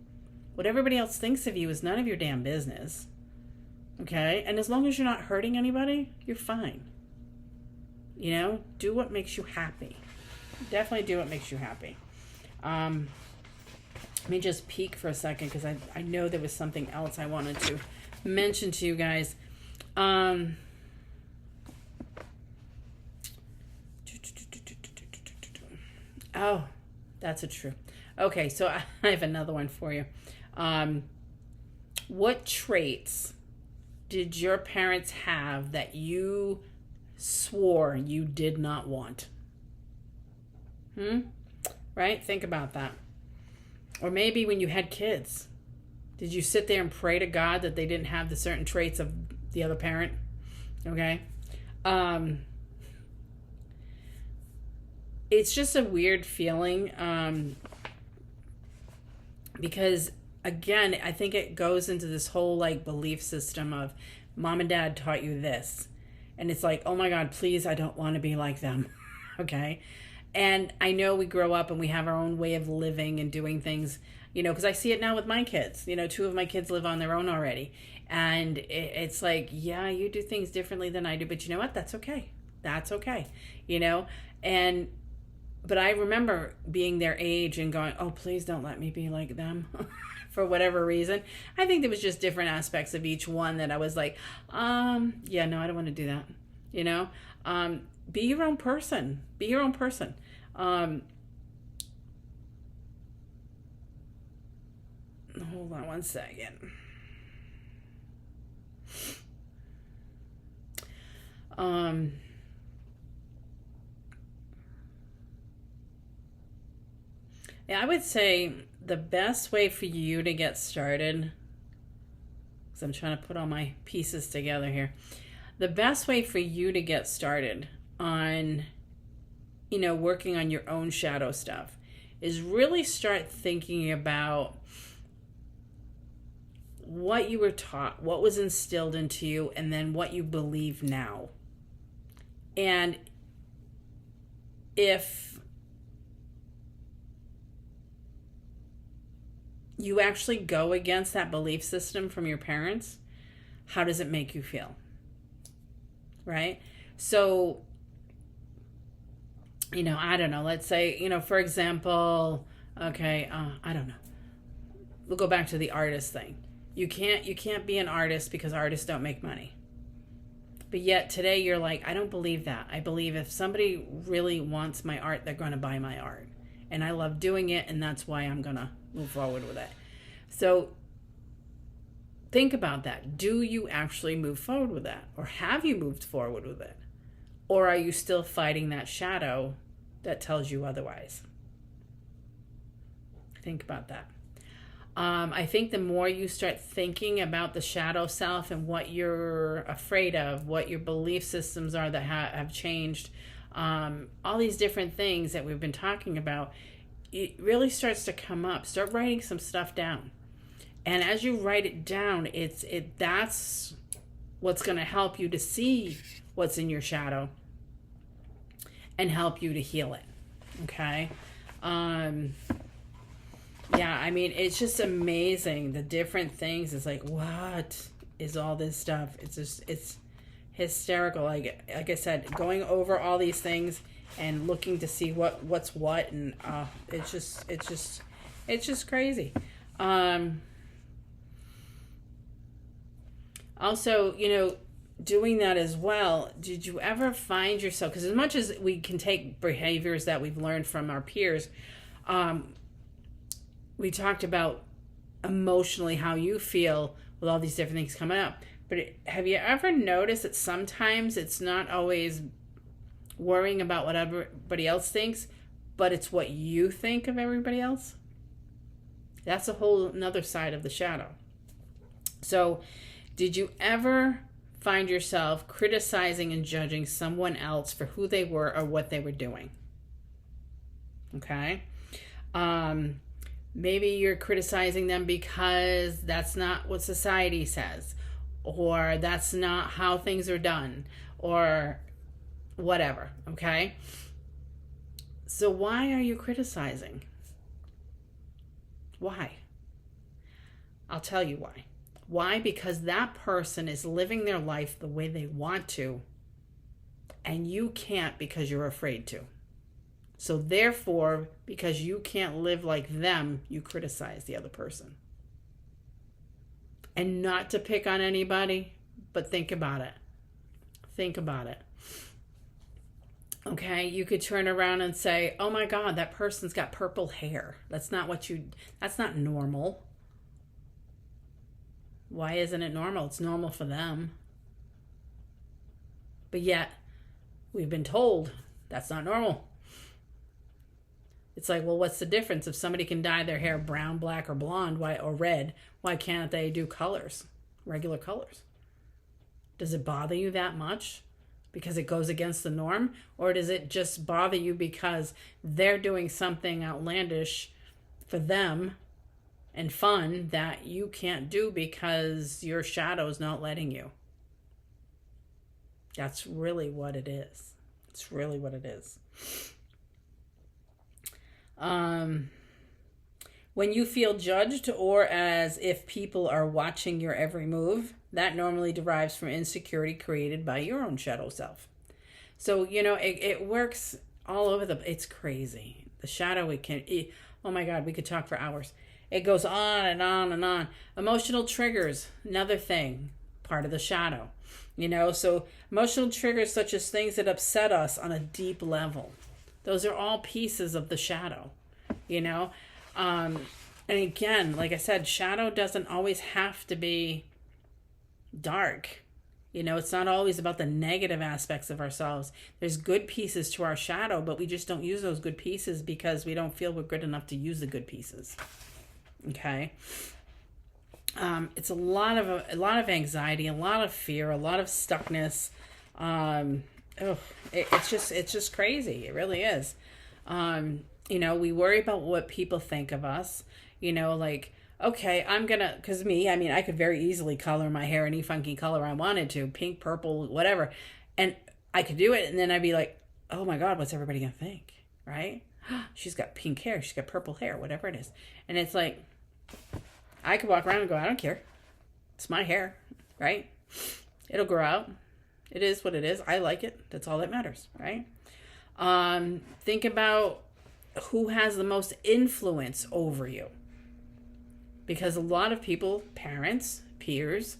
What everybody else thinks of you is none of your damn business. Okay, and as long as you're not hurting anybody, you're fine. Do what makes you happy. Definitely do what makes you happy. Let me just peek for a second because I know there was something else I wanted to mention to you guys. Oh, that's a true. Okay, so I have another one for you. What traits did your parents have that you swore you did not want? Right? Think about that. Or maybe when you had kids, did you sit there and pray to God that they didn't have the certain traits of the other parent? Okay. It's just a weird feeling, because again, I think it goes into this whole belief system of mom and dad taught you this. And it's like, oh my God, please, I don't want to be like them. Okay. And I know we grow up and we have our own way of living and doing things, because I see it now with my kids. 2 of my kids live on their own already. And it's like, yeah, you do things differently than I do, but you know what? That's okay. That's okay. But I remember being their age and going, oh, please don't let me be like them for whatever reason. I think there was just different aspects of each one that I was like, yeah, no, I don't want to do that. Be your own person. Be your own person. Hold on one second. Yeah, I would say the best way for you to get started, because I'm trying to put all my pieces together here. The best way for you to get started on, working on your own shadow stuff is really start thinking about what you were taught, what was instilled into you, and then what you believe now. And if you actually go against that belief system from your parents, how does it make you feel? Right? So, I don't know. Let's say, for example, okay, I don't know. We'll go back to the artist thing. You can't be an artist because artists don't make money. But yet today you're like, I don't believe that. I believe if somebody really wants my art, they're going to buy my art. And I love doing it, and that's why I'm going to move forward with it. So think about that. Do you actually move forward with that? Or have you moved forward with it? Or are you still fighting that shadow that tells you otherwise? Think about that. I think the more you start thinking about the shadow self and what you're afraid of, what your belief systems are that have changed, all these different things that we've been talking about, it really starts to come up. Start writing some stuff down. And as you write it down, that's what's going to help you to see what's in your shadow and help you to heal it. Okay? Yeah, I mean, it's just amazing, the different things. It's like, what is all this stuff? It's hysterical. Like I said, going over all these things and looking to see what's what, and it's just crazy. Also, doing that as well, did you ever find yourself, because as much as we can take behaviors that we've learned from our peers, we talked about emotionally how you feel with all these different things coming up. But have you ever noticed that sometimes it's not always worrying about what everybody else thinks, but it's what you think of everybody else. That's a whole another side of the shadow. So, did you ever find yourself criticizing and judging someone else for who they were or what they were doing? Okay. Maybe you're criticizing them because that's not what society says, or that's not how things are done, or whatever. Okay. So why are you criticizing? Why? I'll tell you why. Why? Because that person is living their life the way they want to, and you can't because you're afraid to. So therefore, because you can't live like them, you criticize the other person. And not to pick on anybody, but think about it. Think about it. Okay, you could turn around and say, oh my God, that person's got purple hair. That's not normal. Why isn't it normal? It's normal for them. But yet, we've been told that's not normal. It's like, well, what's the difference? If somebody can dye their hair brown, black, or blonde, or red, why can't they do colors, regular colors? Does it bother you that much because it goes against the norm? Or does it just bother you because they're doing something outlandish for them and fun that you can't do because your shadow's not letting you? That's really what it is. It's really what it is. When you feel judged or as if people are watching your every move, that normally derives from insecurity created by your own shadow self. So, it works all over it's crazy. The shadow, oh my God, we could talk for hours. It goes on and on and on. Emotional triggers, another thing, part of the shadow. So emotional triggers such as things that upset us on a deep level. Those are all pieces of the shadow, And again, like I said, shadow doesn't always have to be dark. It's not always about the negative aspects of ourselves. There's good pieces to our shadow, but we just don't use those good pieces because we don't feel we're good enough to use the good pieces. Okay? It's a lot of anxiety, a lot of fear, a lot of stuckness. It's just crazy. It really is. We worry about what people think of us. Okay, because I could very easily color my hair any funky color I wanted to, pink, purple, whatever. And I could do it, and then I'd be like, oh my God, what's everybody going to think, right? She's got pink hair, she's got purple hair, whatever it is. And it's like, I could walk around and go, I don't care. It's my hair, right? It'll grow out. It is what it is. I like it. That's all that matters, right? Think about who has the most influence over you. Because a lot of people, parents, peers,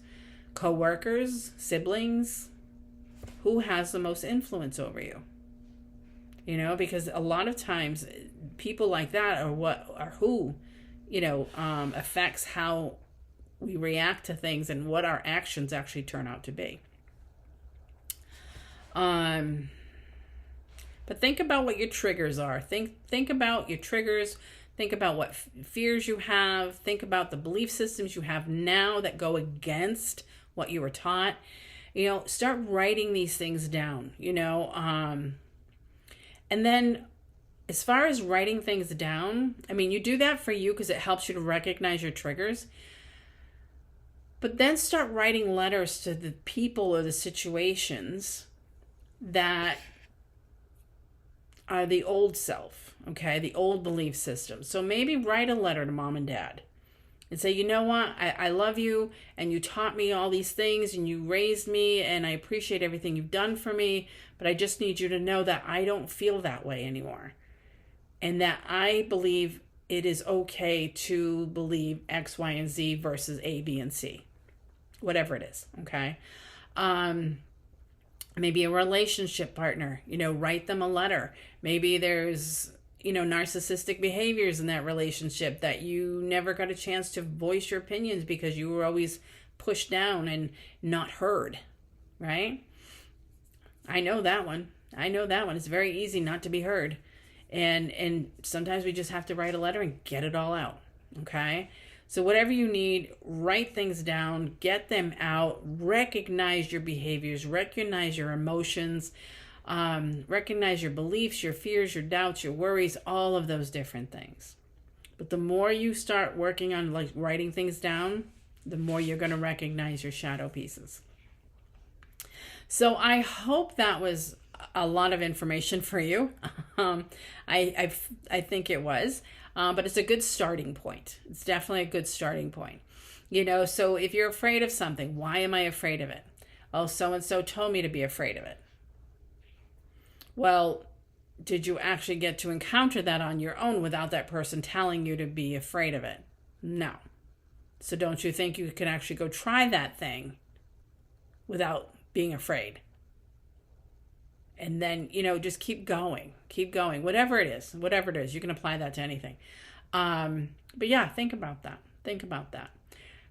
co-workers, siblings, who has the most influence over you? Because a lot of times people like that are who affects how we react to things and what our actions actually turn out to be. But think about what your triggers are. Think about your triggers. Think about what fears you have. Think about the belief systems you have now that go against what you were taught. Start writing these things down, and then as far as writing things down, you do that for you because it helps you to recognize your triggers. But then start writing letters to the people or the situations that are the old self, okay? The old belief system. So maybe write a letter to mom and dad and say, you know what? I love you, and you taught me all these things, and you raised me, and I appreciate everything you've done for me, but I just need you to know that I don't feel that way anymore. And that I believe it is okay to believe X, Y, and Z versus A, B, and C. Whatever it is, okay? Maybe a relationship partner, write them a letter. Maybe there's, narcissistic behaviors in that relationship that you never got a chance to voice your opinions because you were always pushed down and not heard, right? I know that one. It's very easy not to be heard. And sometimes we just have to write a letter and get it all out. Okay? So whatever you need, write things down, get them out, recognize your behaviors, recognize your emotions, recognize your beliefs, your fears, your doubts, your worries, all of those different things. But the more you start working on like writing things down, the more you're going to recognize your shadow pieces. So I hope that was a lot of information for you. I think it was. But it's a good starting point. It's definitely a good starting point. So if you're afraid of something, why am I afraid of it? Oh, so-and-so told me to be afraid of it. Well, did you actually get to encounter that on your own without that person telling you to be afraid of it? No. So don't you think you can actually go try that thing without being afraid? And then, just keep going, whatever it is, you can apply that to anything. But yeah, think about that.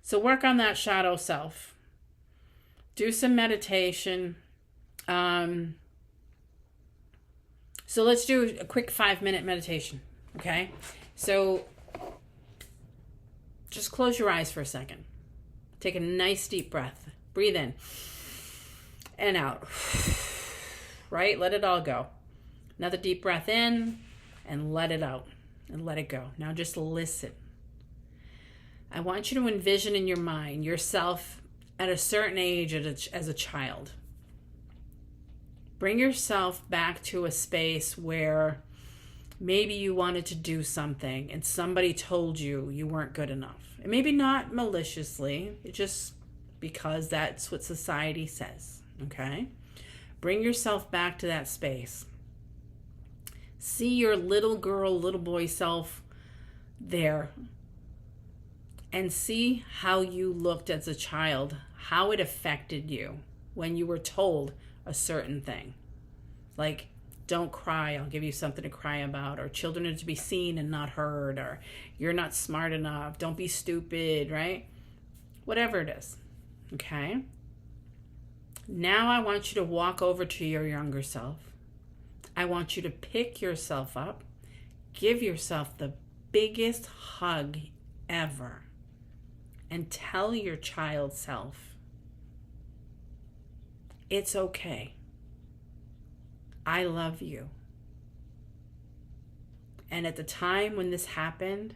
So work on that shadow self, do some meditation. So let's do a quick 5-minute meditation. Okay. So just close your eyes for a second. Take a nice deep breath, breathe in and out. Right? Let it all go. Another deep breath in and let it out and let it go. Now just listen. I want you to envision in your mind yourself at a certain age as a child. Bring yourself back to a space where maybe you wanted to do something and somebody told you you weren't good enough. And maybe not maliciously, just because that's what society says. Okay? Bring yourself back to that space. See your little girl, little boy self there. And see how you looked as a child, how it affected you when you were told a certain thing. Like, don't cry, I'll give you something to cry about. Or children are to be seen and not heard. Or you're not smart enough. Don't be stupid, right? Whatever it is. Okay? Now I want you to walk over to your younger self. I want you to pick yourself up, give yourself the biggest hug ever, and tell your child self, it's okay. I love you. And at the time when this happened,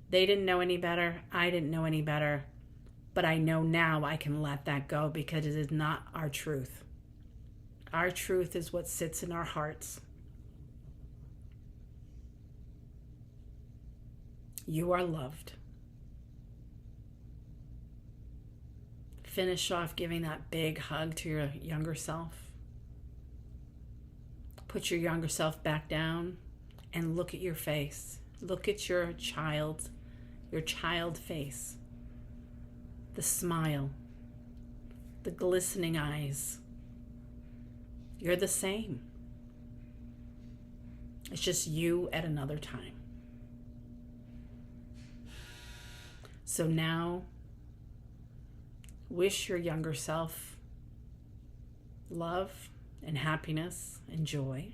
they didn't know any better. I didn't know any better. But I know now I can let that go because it is not our truth. Our truth is what sits in our hearts. You are loved. Finish off giving that big hug to your younger self. Put your younger self back down and look at your face. Look at your child face. The smile, the glistening eyes. You're the same. It's just you at another time. So now, wish your younger self love and happiness and joy,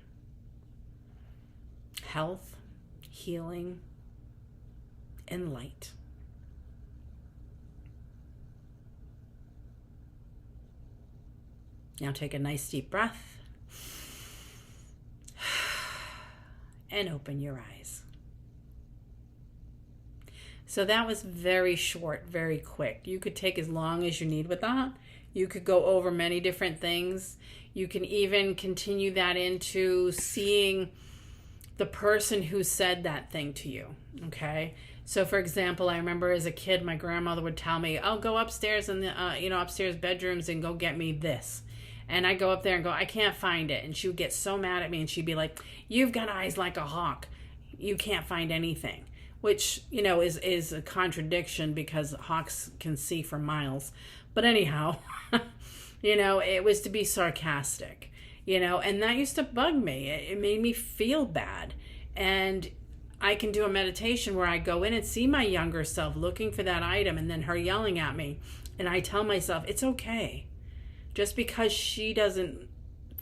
health, healing, and light. Now take a nice deep breath and open your eyes. So that was very short, very quick. You could take as long as you need with that. You could go over many different things. You can even continue that into seeing the person who said that thing to you, okay? So for example, I remember as a kid, my grandmother would tell me, "I'll go upstairs in the, upstairs bedrooms and go get me this." And I go up there and go, "I can't find it." And she would get so mad at me and she'd be like, "You've got eyes like a hawk. You can't find anything." Which, is a contradiction because hawks can see for miles. But anyhow, it was to be sarcastic, and that used to bug me. It made me feel bad. And I can do a meditation where I go in and see my younger self looking for that item and then her yelling at me. And I tell myself, it's okay. Just because she doesn't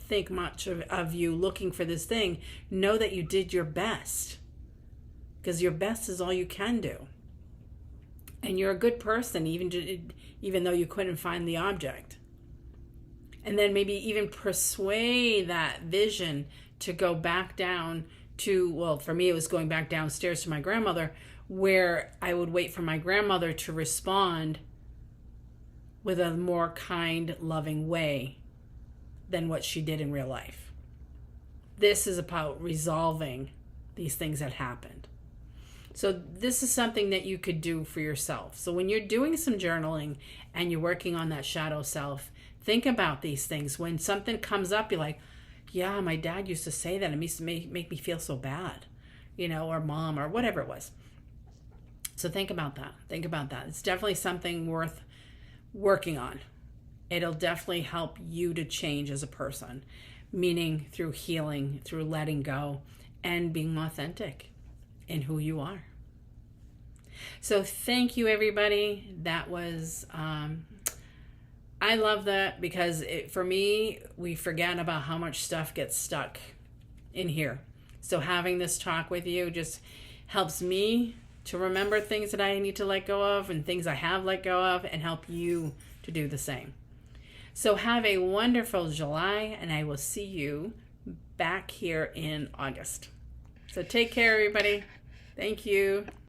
think much of you looking for this thing. Know that you did your best, because your best is all you can do. And you're a good person, even though you couldn't find the object. And then maybe even persuade that vision to go back down to, well, for me, it was going back downstairs to my grandmother, where I would wait for my grandmother to respond with a more kind, loving way than what she did in real life. This is about resolving these things that happened. So this is something that you could do for yourself. So when you're doing some journaling and you're working on that shadow self, think about these things. When something comes up, you're like, yeah, my dad used to say that. It used to make me feel so bad, or mom, or whatever it was. So think about that. Think about that. It's definitely something worth working on. It'll definitely help you to change as a person, meaning through healing, through letting go, and being authentic in who you are. So thank you, everybody. That was, I love that, because for me, we forget about how much stuff gets stuck in here. So having this talk with you just helps me to remember things that I need to let go of and things I have let go of, and help you to do the same. So have a wonderful July, and I will see you back here in August. So take care, everybody. Thank you.